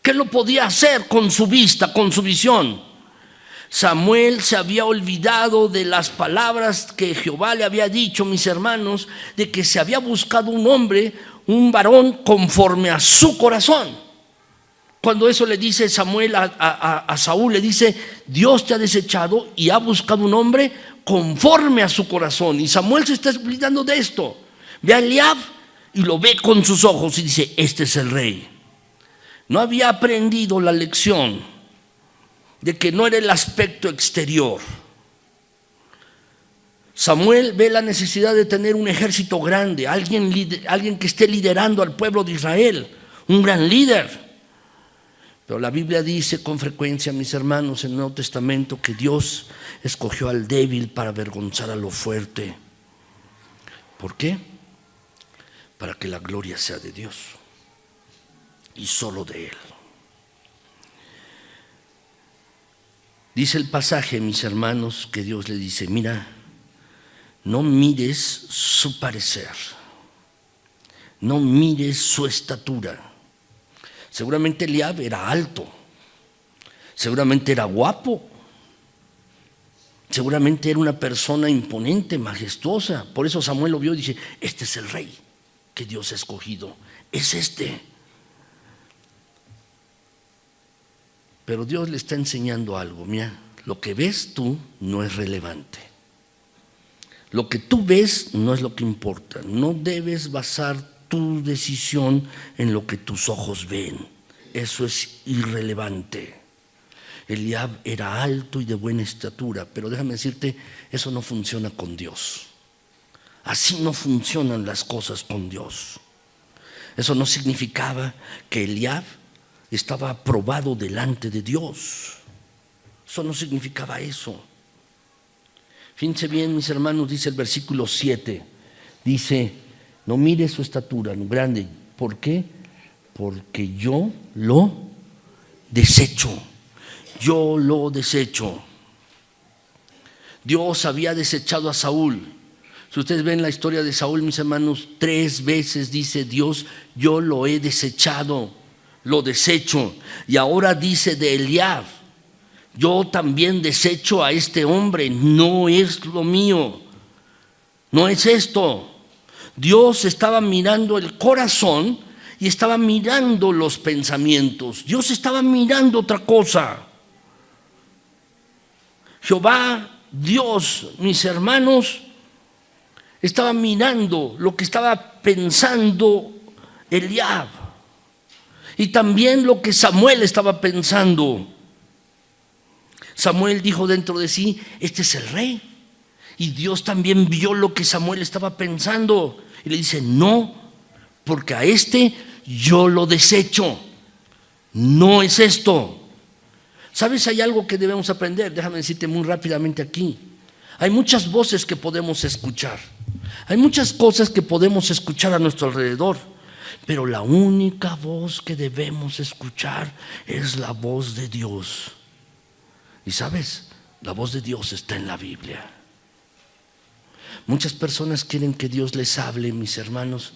que lo podía hacer con su vista, con su visión. Samuel se había olvidado de las palabras que Jehová le había dicho, mis hermanos, de que se había buscado un hombre, un varón conforme a su corazón. Cuando eso le dice Samuel a Saúl, le dice: Dios te ha desechado y ha buscado un hombre conforme a su corazón. Y Samuel se está olvidando de esto. Ve a Eliab y lo ve con sus ojos y dice: este es el rey. No había aprendido la lección de que no era el aspecto exterior. Samuel ve la necesidad de tener un ejército grande, alguien que esté liderando al pueblo de Israel, un gran líder. Pero la Biblia dice con frecuencia, mis hermanos, en el Nuevo Testamento, que Dios escogió al débil para avergonzar a lo fuerte. ¿Por qué? Para que la gloria sea de Dios y solo de Él. Dice el pasaje, mis hermanos, que Dios le dice: mira, no mires su parecer, no mires su estatura. Seguramente Eliab era alto, seguramente era guapo, seguramente era una persona imponente, majestuosa. Por eso Samuel lo vio y dice: este es el rey que Dios ha escogido, es Pero Dios le está enseñando algo. Mira, lo que ves tú no es relevante. Lo que tú ves no es lo que importa. No debes basar tu decisión en lo que tus ojos ven. Eso es irrelevante. Eliab era alto y de buena estatura, pero déjame decirte, eso no funciona con Dios. Así no funcionan las cosas con Dios. Eso no significaba que Eliab estaba aprobado delante de Dios. Eso no significaba eso. Fíjense bien, mis hermanos, dice el versículo 7. Dice: no mire su estatura, no grande. ¿Por qué? Porque yo lo desecho. Yo lo desecho. Dios había desechado a Saúl. Si ustedes ven la historia de Saúl, mis hermanos, 3 veces dice Dios: yo lo he desechado, lo desecho. Y ahora dice de Eliab: yo también desecho a este hombre, no es lo mío, no es esto. Dios estaba mirando el corazón y estaba mirando los pensamientos. Dios estaba mirando otra cosa. Jehová, Dios, mis hermanos, estaba mirando lo que estaba pensando Eliab y también lo que Samuel estaba pensando. Samuel dijo dentro de sí: este es el rey. Y Dios también vio lo que Samuel estaba pensando y le dice: no, porque a este yo lo desecho. No es esto. ¿Sabes? Hay algo que debemos aprender. Déjame decirte muy rápidamente aquí. Hay muchas voces que podemos escuchar. Hay muchas cosas que podemos escuchar a nuestro alrededor. Pero la única voz que debemos escuchar es la voz de Dios. Y ¿sabes? La voz de Dios está en la Biblia. Muchas personas quieren que Dios les hable, mis hermanos.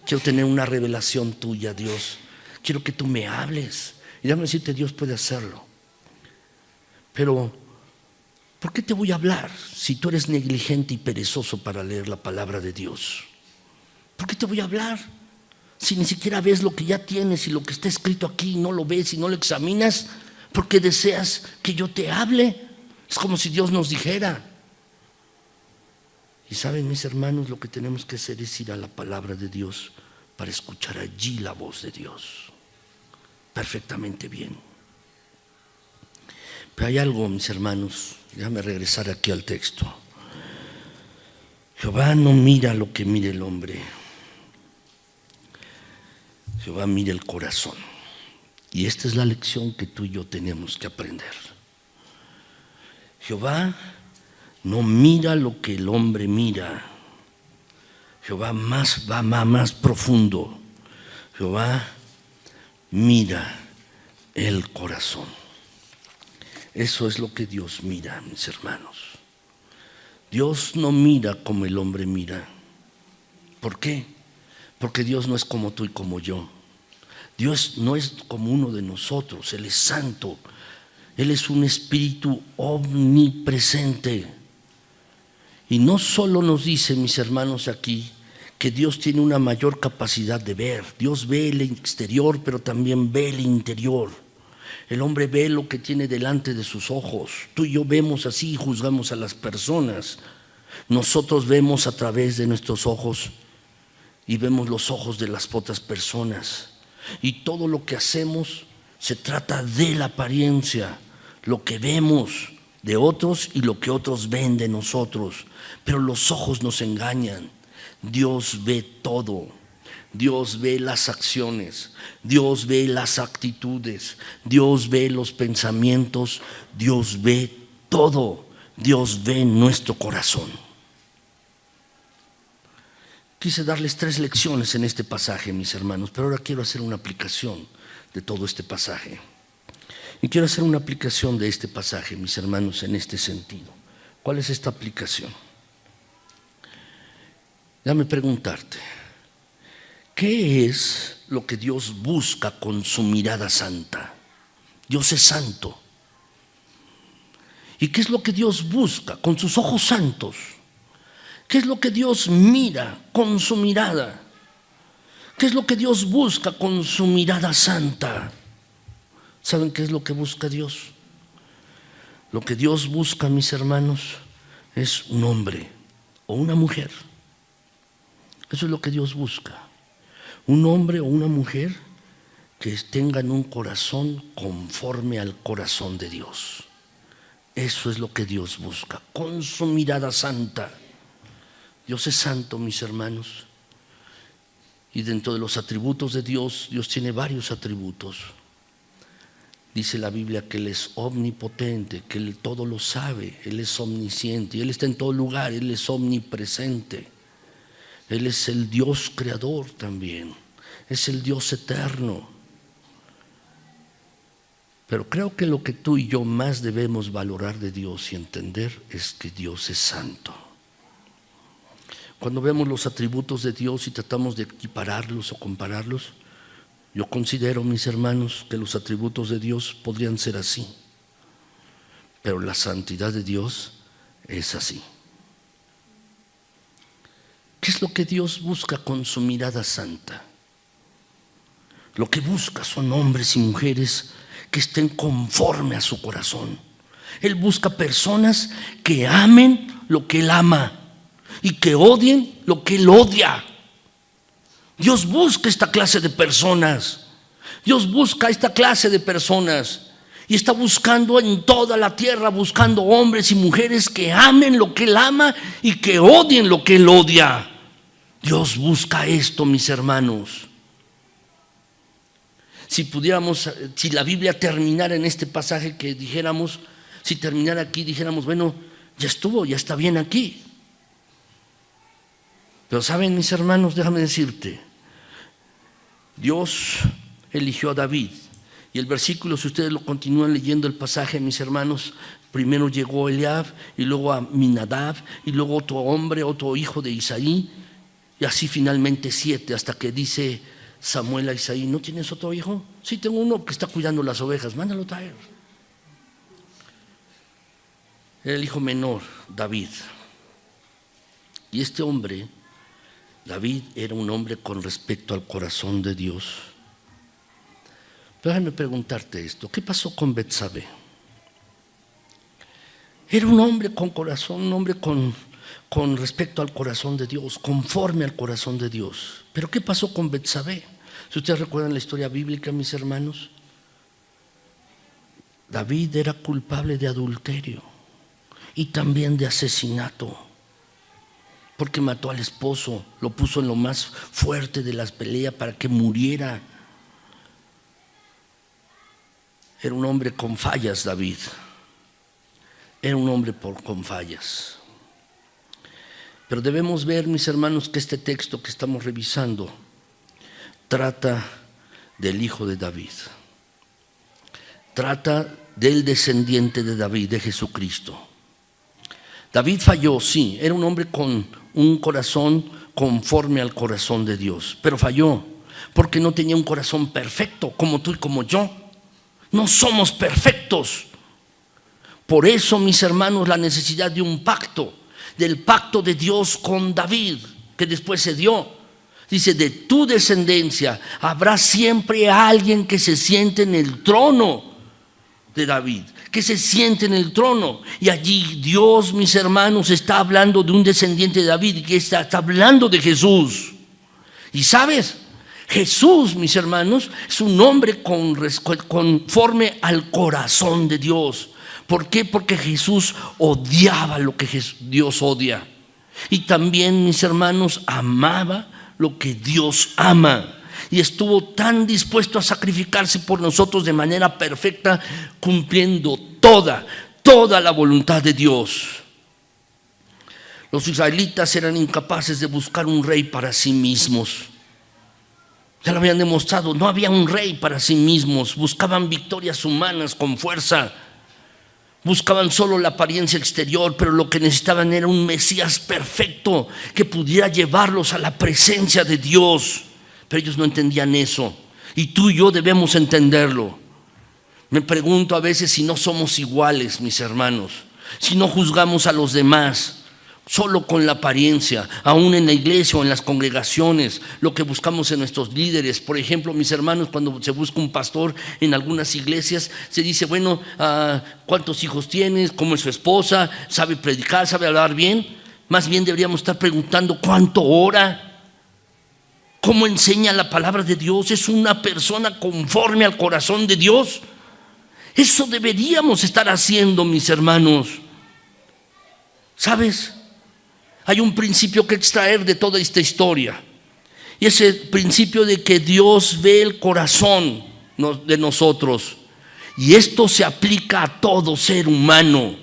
Quiero tener una revelación tuya, Dios. Quiero que tú me hables. Y déjame decirte, Dios puede hacerlo. Pero, ¿por qué te voy a hablar si tú eres negligente y perezoso para leer la palabra de Dios? ¿Por qué te voy a hablar si ni siquiera ves lo que ya tienes y lo que está escrito aquí y no lo ves y no lo examinas? ¿Por qué deseas que yo te hable? Es como si Dios nos dijera. Y saben, mis hermanos, lo que tenemos que hacer es ir a la palabra de Dios para escuchar allí la voz de Dios perfectamente bien. Pero hay algo, mis hermanos, déjame regresar aquí al texto. Jehová no mira lo que mira el hombre. Jehová mira el corazón. Y esta es la lección que tú y yo tenemos que aprender. Jehová no mira lo que el hombre mira. Jehová va más profundo. Jehová mira el corazón. Eso es lo que Dios mira, mis hermanos. Dios no mira como el hombre mira. ¿Por qué? Porque Dios no es como tú y como yo. Dios no es como uno de nosotros. Él es santo. Él es un espíritu omnipresente. Y no solo nos dice, mis hermanos, aquí que Dios tiene una mayor capacidad de ver. Dios ve el exterior, pero también ve el interior. El hombre ve lo que tiene delante de sus ojos. Tú y yo vemos así y juzgamos a las personas. Nosotros vemos a través de nuestros ojos y vemos los ojos de las otras personas. Y todo lo que hacemos se trata de la apariencia, lo que vemos de otros y lo que otros ven de nosotros. Pero los ojos nos engañan. Dios ve todo. Dios ve las acciones, Dios ve las actitudes, Dios ve los pensamientos, Dios ve todo, Dios ve nuestro corazón. Quise darles 3 lecciones en este pasaje, mis hermanos, pero ahora quiero hacer una aplicación de todo este pasaje. Y quiero hacer una aplicación de este pasaje, mis hermanos, en este sentido. ¿Cuál es esta aplicación? Déjame preguntarte. ¿Qué es lo que Dios busca con su mirada santa? Dios es santo. ¿Y qué es lo que Dios busca con sus ojos santos? ¿Qué es lo que Dios mira con su mirada? ¿Qué es lo que Dios busca con su mirada santa? ¿Saben qué es lo que busca Dios? Lo que Dios busca, mis hermanos, es un hombre o una mujer. Eso es lo que Dios busca. Un hombre o una mujer que tengan un corazón conforme al corazón de Dios. Eso es lo que Dios busca, con su mirada santa. Dios es santo, mis hermanos. Y dentro de los atributos de Dios, Dios tiene varios atributos. Dice la Biblia que Él es omnipotente, que Él todo lo sabe, Él es omnisciente, Él está en todo lugar, Él es omnipresente. Él es el Dios creador también, es el Dios eterno. Pero creo que lo que tú y yo más debemos valorar de Dios y entender es que Dios es santo. Cuando vemos los atributos de Dios y tratamos de equipararlos o compararlos, yo considero, mis hermanos, que los atributos de Dios podrían ser así, pero la santidad de Dios es así. ¿Qué es lo que Dios busca con su mirada santa? Lo que busca son hombres y mujeres que estén conforme a su corazón. Él busca personas que amen lo que Él ama y que odien lo que Él odia. Dios busca esta clase de personas. Dios busca esta clase de personas y está buscando en toda la tierra, buscando hombres y mujeres que amen lo que Él ama y que odien lo que Él odia. Dios busca esto, mis hermanos. Si pudiéramos, si la Biblia terminara en este pasaje que dijéramos, si terminara aquí, dijéramos, bueno, ya estuvo, ya está bien aquí. Pero saben, mis hermanos, déjame decirte, Dios eligió a David. Y el versículo, si ustedes lo continúan leyendo el pasaje, mis hermanos, primero llegó Eliab y luego Aminadab y luego otro hombre, otro hijo de Isaí, y así finalmente 7, hasta que dice Samuel a Isaí, ¿no tienes otro hijo? Sí, tengo uno que está cuidando las ovejas, mándalo a traer. Era el hijo menor, David. Y este hombre, David, era un hombre con respecto al corazón de Dios. Pero déjame preguntarte esto, ¿qué pasó con Betsabé? Era un hombre con corazón, un hombre con respecto al corazón de Dios, conforme al corazón de Dios. Pero ¿qué pasó con Betsabé? Si ustedes recuerdan la historia bíblica, mis hermanos, David era culpable de adulterio y también de asesinato, porque mató al esposo, lo puso en lo más fuerte de las peleas para que muriera. Era un hombre con fallas, David. Era un hombre con fallas. Pero debemos ver, mis hermanos, que este texto que estamos revisando trata del hijo de David. Trata del descendiente de David, de Jesucristo. David falló, sí, era un hombre con un corazón conforme al corazón de Dios, pero falló porque no tenía un corazón perfecto como tú y como yo. No somos perfectos. Por eso, mis hermanos, la necesidad de un pacto, del pacto de Dios con David, que después se dio. Dice, de tu descendencia habrá siempre alguien que se siente en el trono de David, que se siente en el trono. Y allí Dios, mis hermanos, está hablando de un descendiente de David, que está hablando de Jesús. Y ¿sabes? Jesús, mis hermanos, es un hombre conforme al corazón de Dios. ¿Por qué? Porque Jesús odiaba lo que Dios odia. Y también, mis hermanos, amaba lo que Dios ama. Y estuvo tan dispuesto a sacrificarse por nosotros de manera perfecta, cumpliendo toda la voluntad de Dios. Los israelitas eran incapaces de buscar un rey para sí mismos. Ya lo habían demostrado, no había un rey para sí mismos. Buscaban victorias humanas con fuerza. Buscaban solo la apariencia exterior, pero lo que necesitaban era un Mesías perfecto que pudiera llevarlos a la presencia de Dios. Pero ellos no entendían eso. Y tú y yo debemos entenderlo. Me pregunto a veces si no somos iguales, mis hermanos. Si no juzgamos a los demás solo con la apariencia, aún en la iglesia o en las congregaciones, lo que buscamos en nuestros líderes. Por ejemplo, mis hermanos, cuando se busca un pastor en algunas iglesias, se dice, bueno, ¿cuántos hijos tienes? ¿Cómo es su esposa? ¿Sabe predicar? ¿Sabe hablar bien? Más bien deberíamos estar preguntando, ¿cuánto ora? ¿Cómo enseña la palabra de Dios? ¿Es una persona conforme al corazón de Dios? Eso deberíamos estar haciendo, mis hermanos. ¿Sabes? Hay un principio que extraer de toda esta historia, y es el principio de que Dios ve el corazón de nosotros, y esto se aplica a todo ser humano.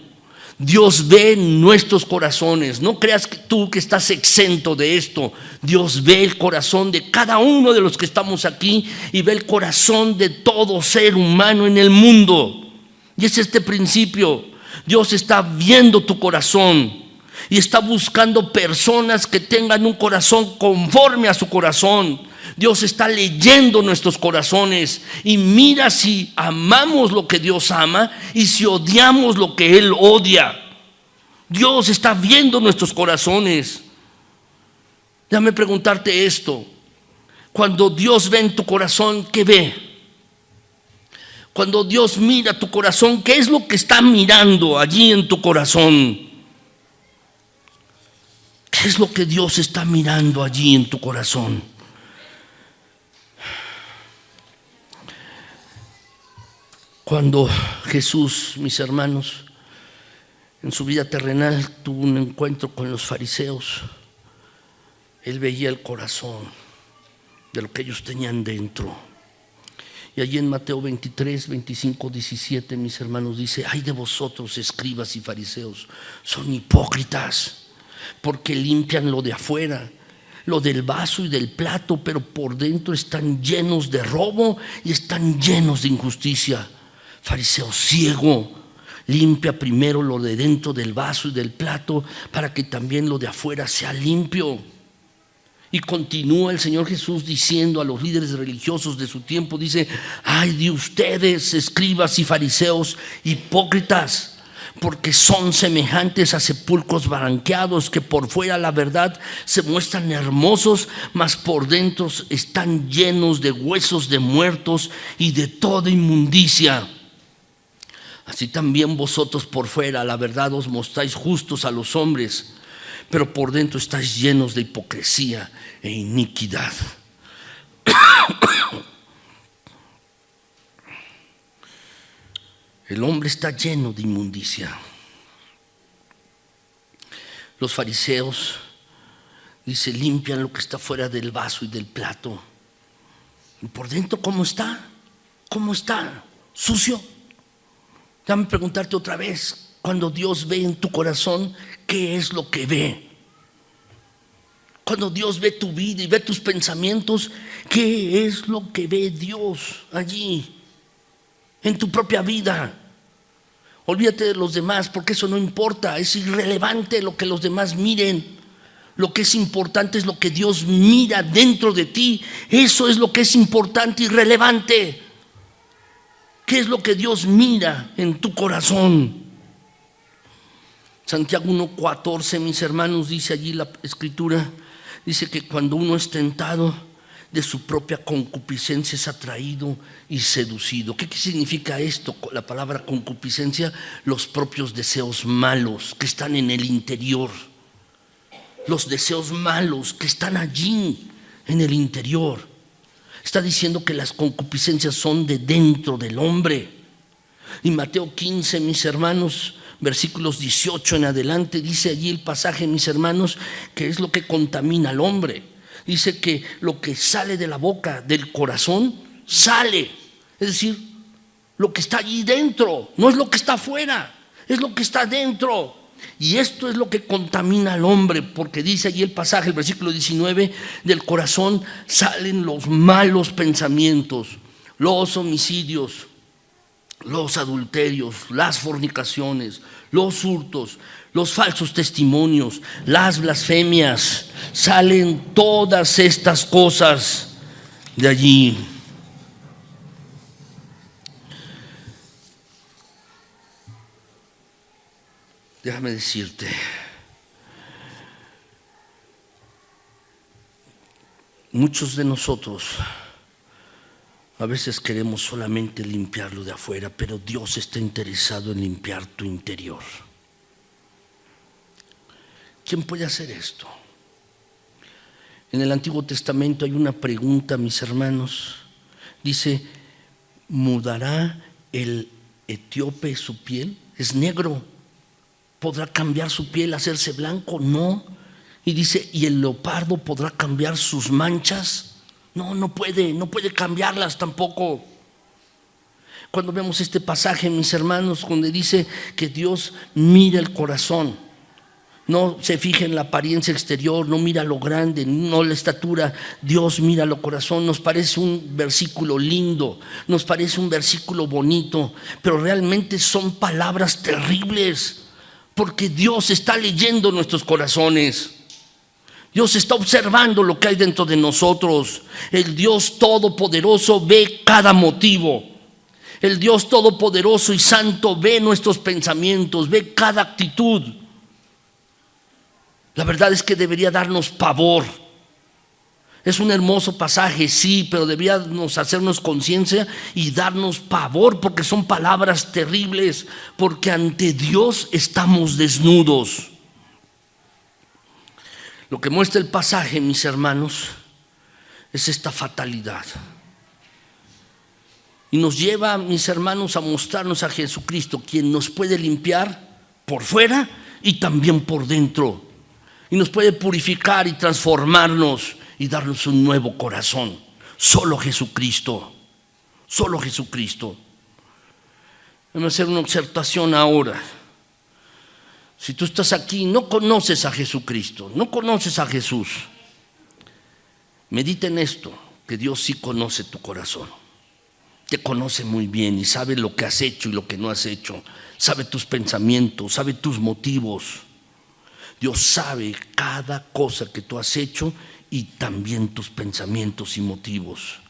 Dios ve nuestros corazones. No creas que tú que estás exento de esto. Dios ve el corazón de cada uno de los que estamos aquí y ve el corazón de todo ser humano en el mundo. Y es este principio. Dios está viendo tu corazón y está buscando personas que tengan un corazón conforme a su corazón. Dios está leyendo nuestros corazones y mira si amamos lo que Dios ama y si odiamos lo que Él odia. Dios está viendo nuestros corazones. Déjame preguntarte esto. Cuando Dios ve en tu corazón, ¿qué ve? Cuando Dios mira tu corazón, ¿qué es lo que está mirando allí en tu corazón? ¿Qué es lo que Dios está mirando allí en tu corazón? Cuando Jesús, mis hermanos, en su vida terrenal tuvo un encuentro con los fariseos, Él veía el corazón de lo que ellos tenían dentro. Y allí en Mateo 23, 25, 17, mis hermanos, dice: ay de vosotros, escribas y fariseos, son hipócritas, porque limpian lo de afuera, lo del vaso y del plato, pero por dentro están llenos de robo y están llenos de injusticia. Fariseo ciego, limpia primero lo de dentro del vaso y del plato, para que también lo de afuera sea limpio. Y continúa el Señor Jesús diciendo a los líderes religiosos de su tiempo, dice: ay de ustedes, escribas y fariseos, hipócritas, porque son semejantes a sepulcros branqueados, que por fuera, la verdad, se muestran hermosos, mas por dentro están llenos de huesos de muertos y de toda inmundicia. Así también vosotros por fuera, la verdad, os mostráis justos a los hombres, pero por dentro estáis llenos de hipocresía e iniquidad. El hombre está lleno de inmundicia. Los fariseos, dice, limpian lo que está fuera del vaso y del plato. ¿Y por dentro cómo está? ¿Cómo está? ¿Sucio? Déjame preguntarte otra vez. Cuando Dios ve en tu corazón, ¿qué es lo que ve? Cuando Dios ve tu vida y ve tus pensamientos, ¿qué es lo que ve Dios allí en tu propia vida? Olvídate de los demás, porque eso no importa. Es irrelevante lo que los demás miren. Lo que es importante es lo que Dios mira dentro de ti. Eso es lo que es importante y relevante. ¿Qué es lo que Dios mira en tu corazón? Santiago 1:14, mis hermanos, dice allí la escritura, dice que cuando uno es tentado, de su propia concupiscencia es atraído y seducido. ¿Qué significa esto? La palabra concupiscencia: los propios deseos malos que están en el interior. Los deseos malos que están allí en el interior. Está diciendo que las concupiscencias son de dentro del hombre. Y Mateo 15, mis hermanos, versículos 18 en adelante, dice allí el pasaje, mis hermanos, que es lo que contamina al hombre. Dice que lo que sale de la boca, del corazón, sale. Es decir, lo que está allí dentro, no es lo que está afuera, es lo que está dentro. Y esto es lo que contamina al hombre, porque dice allí el pasaje, el versículo 19, del corazón salen los malos pensamientos, los homicidios, los adulterios, las fornicaciones, los hurtos, los falsos testimonios, las blasfemias. Salen todas estas cosas de allí. Déjame decirte, muchos de nosotros a veces queremos solamente limpiarlo de afuera, pero Dios está interesado en limpiar tu interior. ¿Quién puede hacer esto? En el Antiguo Testamento hay una pregunta, mis hermanos. Dice: ¿mudará el etíope su piel? Es negro. ¿Podrá cambiar su piel, hacerse blanco? No. Y dice: ¿y el leopardo podrá cambiar sus manchas? No, no puede cambiarlas tampoco. Cuando vemos este pasaje, mis hermanos, donde dice que Dios mira el corazón, no se fija en la apariencia exterior, no mira lo grande, no la estatura, Dios mira lo corazón. Nos parece un versículo lindo, nos parece un versículo bonito, pero realmente son palabras terribles, porque Dios está leyendo nuestros corazones. Dios está observando lo que hay dentro de nosotros. El Dios Todopoderoso ve cada motivo. El Dios Todopoderoso y Santo ve nuestros pensamientos, ve cada actitud. La verdad es que debería darnos pavor. Es un hermoso pasaje, sí, pero debíamos hacernos conciencia y darnos pavor, porque son palabras terribles, porque ante Dios estamos desnudos. Lo que muestra el pasaje, mis hermanos, es esta fatalidad. Y nos lleva, mis hermanos, a mostrarnos a Jesucristo, quien nos puede limpiar por fuera y también por dentro. Y nos puede purificar y transformarnos y darnos un nuevo corazón. Solo Jesucristo. Solo Jesucristo. Vamos a hacer una observación ahora. Si tú estás aquí y no conoces a Jesucristo, no conoces a Jesús, medita en esto, que Dios sí conoce tu corazón. Te conoce muy bien y sabe lo que has hecho y lo que no has hecho. Sabe tus pensamientos, sabe tus motivos. Dios sabe cada cosa que tú has hecho y también tus pensamientos y motivos.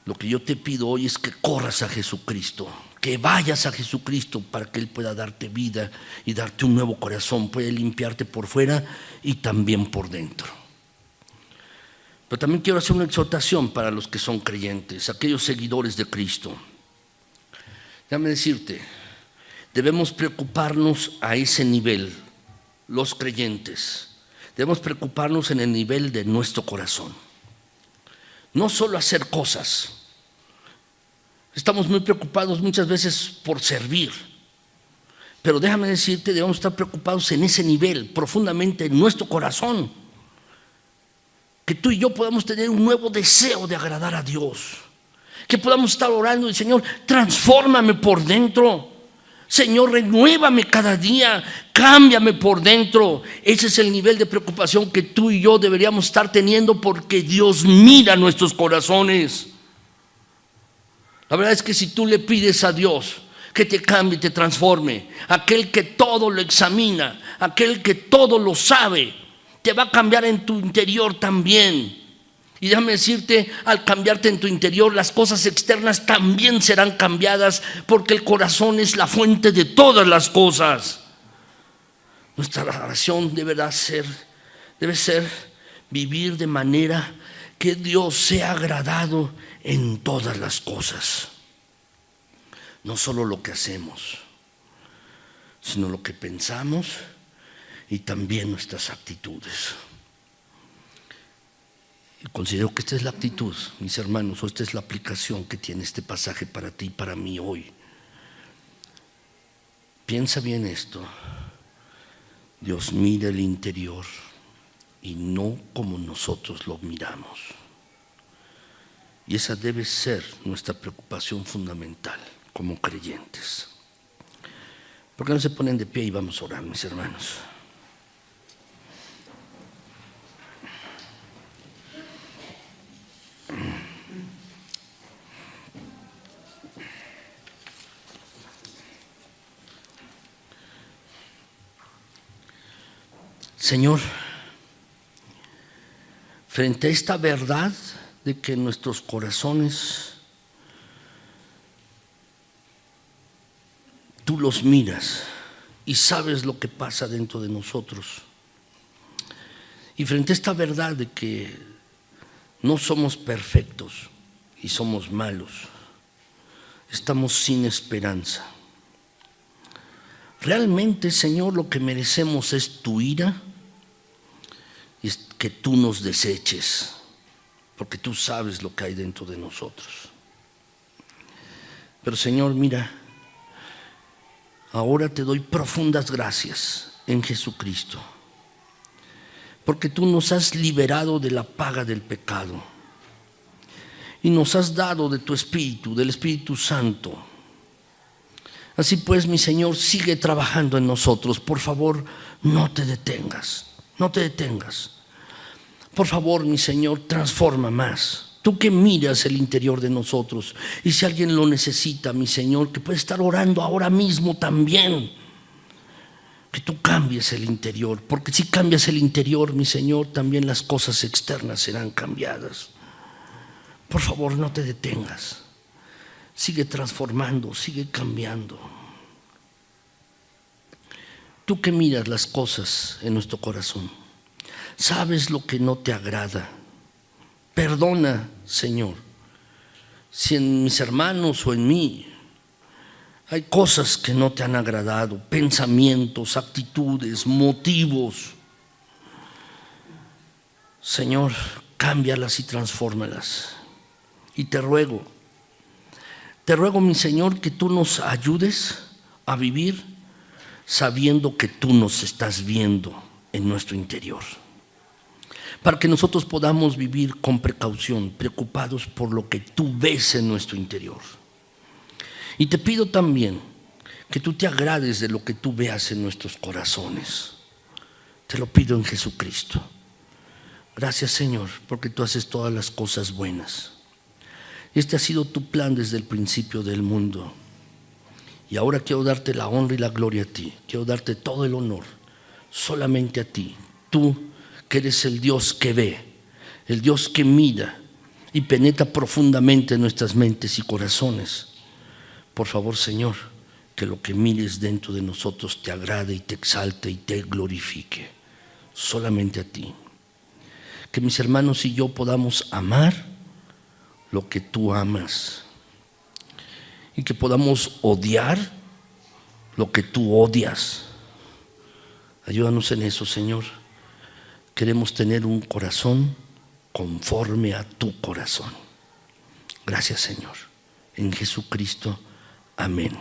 Lo que yo te pido hoy es que corras a Jesucristo, que vayas a Jesucristo para que Él pueda darte vida y darte un nuevo corazón, puede limpiarte por fuera y también por dentro. Pero también quiero hacer una exhortación para los que son creyentes, aquellos seguidores de Cristo. Déjame decirte, debemos preocuparnos a ese nivel, los creyentes. Debemos preocuparnos en el nivel de nuestro corazón. No solo hacer cosas. Estamos muy preocupados muchas veces por servir. Pero déjame decirte, debemos estar preocupados en ese nivel, profundamente en nuestro corazón. Que tú y yo podamos tener un nuevo deseo de agradar a Dios. Que podamos estar orando y Señor, transfórmame por dentro. Señor, renuévame cada día, cámbiame por dentro. Ese es el nivel de preocupación que tú y yo deberíamos estar teniendo, porque Dios mira nuestros corazones. La verdad es que si tú le pides a Dios que te cambie, te transforme, aquel que todo lo examina, aquel que todo lo sabe, te va a cambiar en tu interior también. Y déjame decirte, al cambiarte en tu interior, las cosas externas también serán cambiadas, porque el corazón es la fuente de todas las cosas. Nuestra oración debe ser vivir de manera que Dios sea agradado en todas las cosas. No solo lo que hacemos, sino lo que pensamos y también nuestras actitudes. Y considero que esta es la actitud, mis hermanos, o esta es la aplicación que tiene este pasaje para ti y para mí hoy. Piensa bien esto. Dios mira el interior y no como nosotros lo miramos. Y esa debe ser nuestra preocupación fundamental como creyentes. ¿Por qué no se ponen de pie y vamos a orar, mis hermanos? Señor, frente a esta verdad de que nuestros corazones tú los miras y sabes lo que pasa dentro de nosotros, y frente a esta verdad de que no somos perfectos y somos malos, estamos sin esperanza. Realmente, Señor, lo que merecemos es tu ira y es que tú nos deseches, porque tú sabes lo que hay dentro de nosotros. Pero Señor, mira, ahora te doy profundas gracias en Jesucristo, porque tú nos has liberado de la paga del pecado y nos has dado de tu Espíritu, del Espíritu Santo. Así pues, mi Señor, sigue trabajando en nosotros. Por favor, no te detengas, no te detengas. Por favor, mi Señor, transforma más. Tú que miras el interior de nosotros, y si alguien lo necesita, mi Señor, que puede estar orando ahora mismo también, que tú cambies el interior, porque si cambias el interior, mi Señor, también las cosas externas serán cambiadas. Por favor, no te detengas. Sigue transformando, sigue cambiando. Tú que miras las cosas en nuestro corazón, Sabes lo que no te agrada. Perdona, Señor, si en mis hermanos o en mí hay cosas que no te han agradado, pensamientos, actitudes, motivos. Señor, cámbialas y transfórmalas. Y te ruego, mi Señor, que tú nos ayudes a vivir sabiendo que tú nos estás viendo en nuestro interior, para que nosotros podamos vivir con precaución, preocupados por lo que tú ves en nuestro interior. Y te pido también que tú te agrades de lo que tú veas en nuestros corazones. Te lo pido en Jesucristo. Gracias, Señor, porque tú haces todas las cosas buenas. Este ha sido tu plan desde el principio del mundo. Y ahora quiero darte la honra y la gloria a ti. Quiero darte todo el honor solamente a ti. Tú que eres el Dios que ve, el Dios que mira y penetra profundamente en nuestras mentes y corazones. Por favor, Señor, que lo que mires dentro de nosotros te agrade y te exalte y te glorifique. Solamente a ti. Que mis hermanos y yo podamos amar lo que tú amas y que podamos odiar lo que tú odias. Ayúdanos en eso, Señor. Queremos tener un corazón conforme a tu corazón. Gracias, Señor. En Jesucristo. Amén.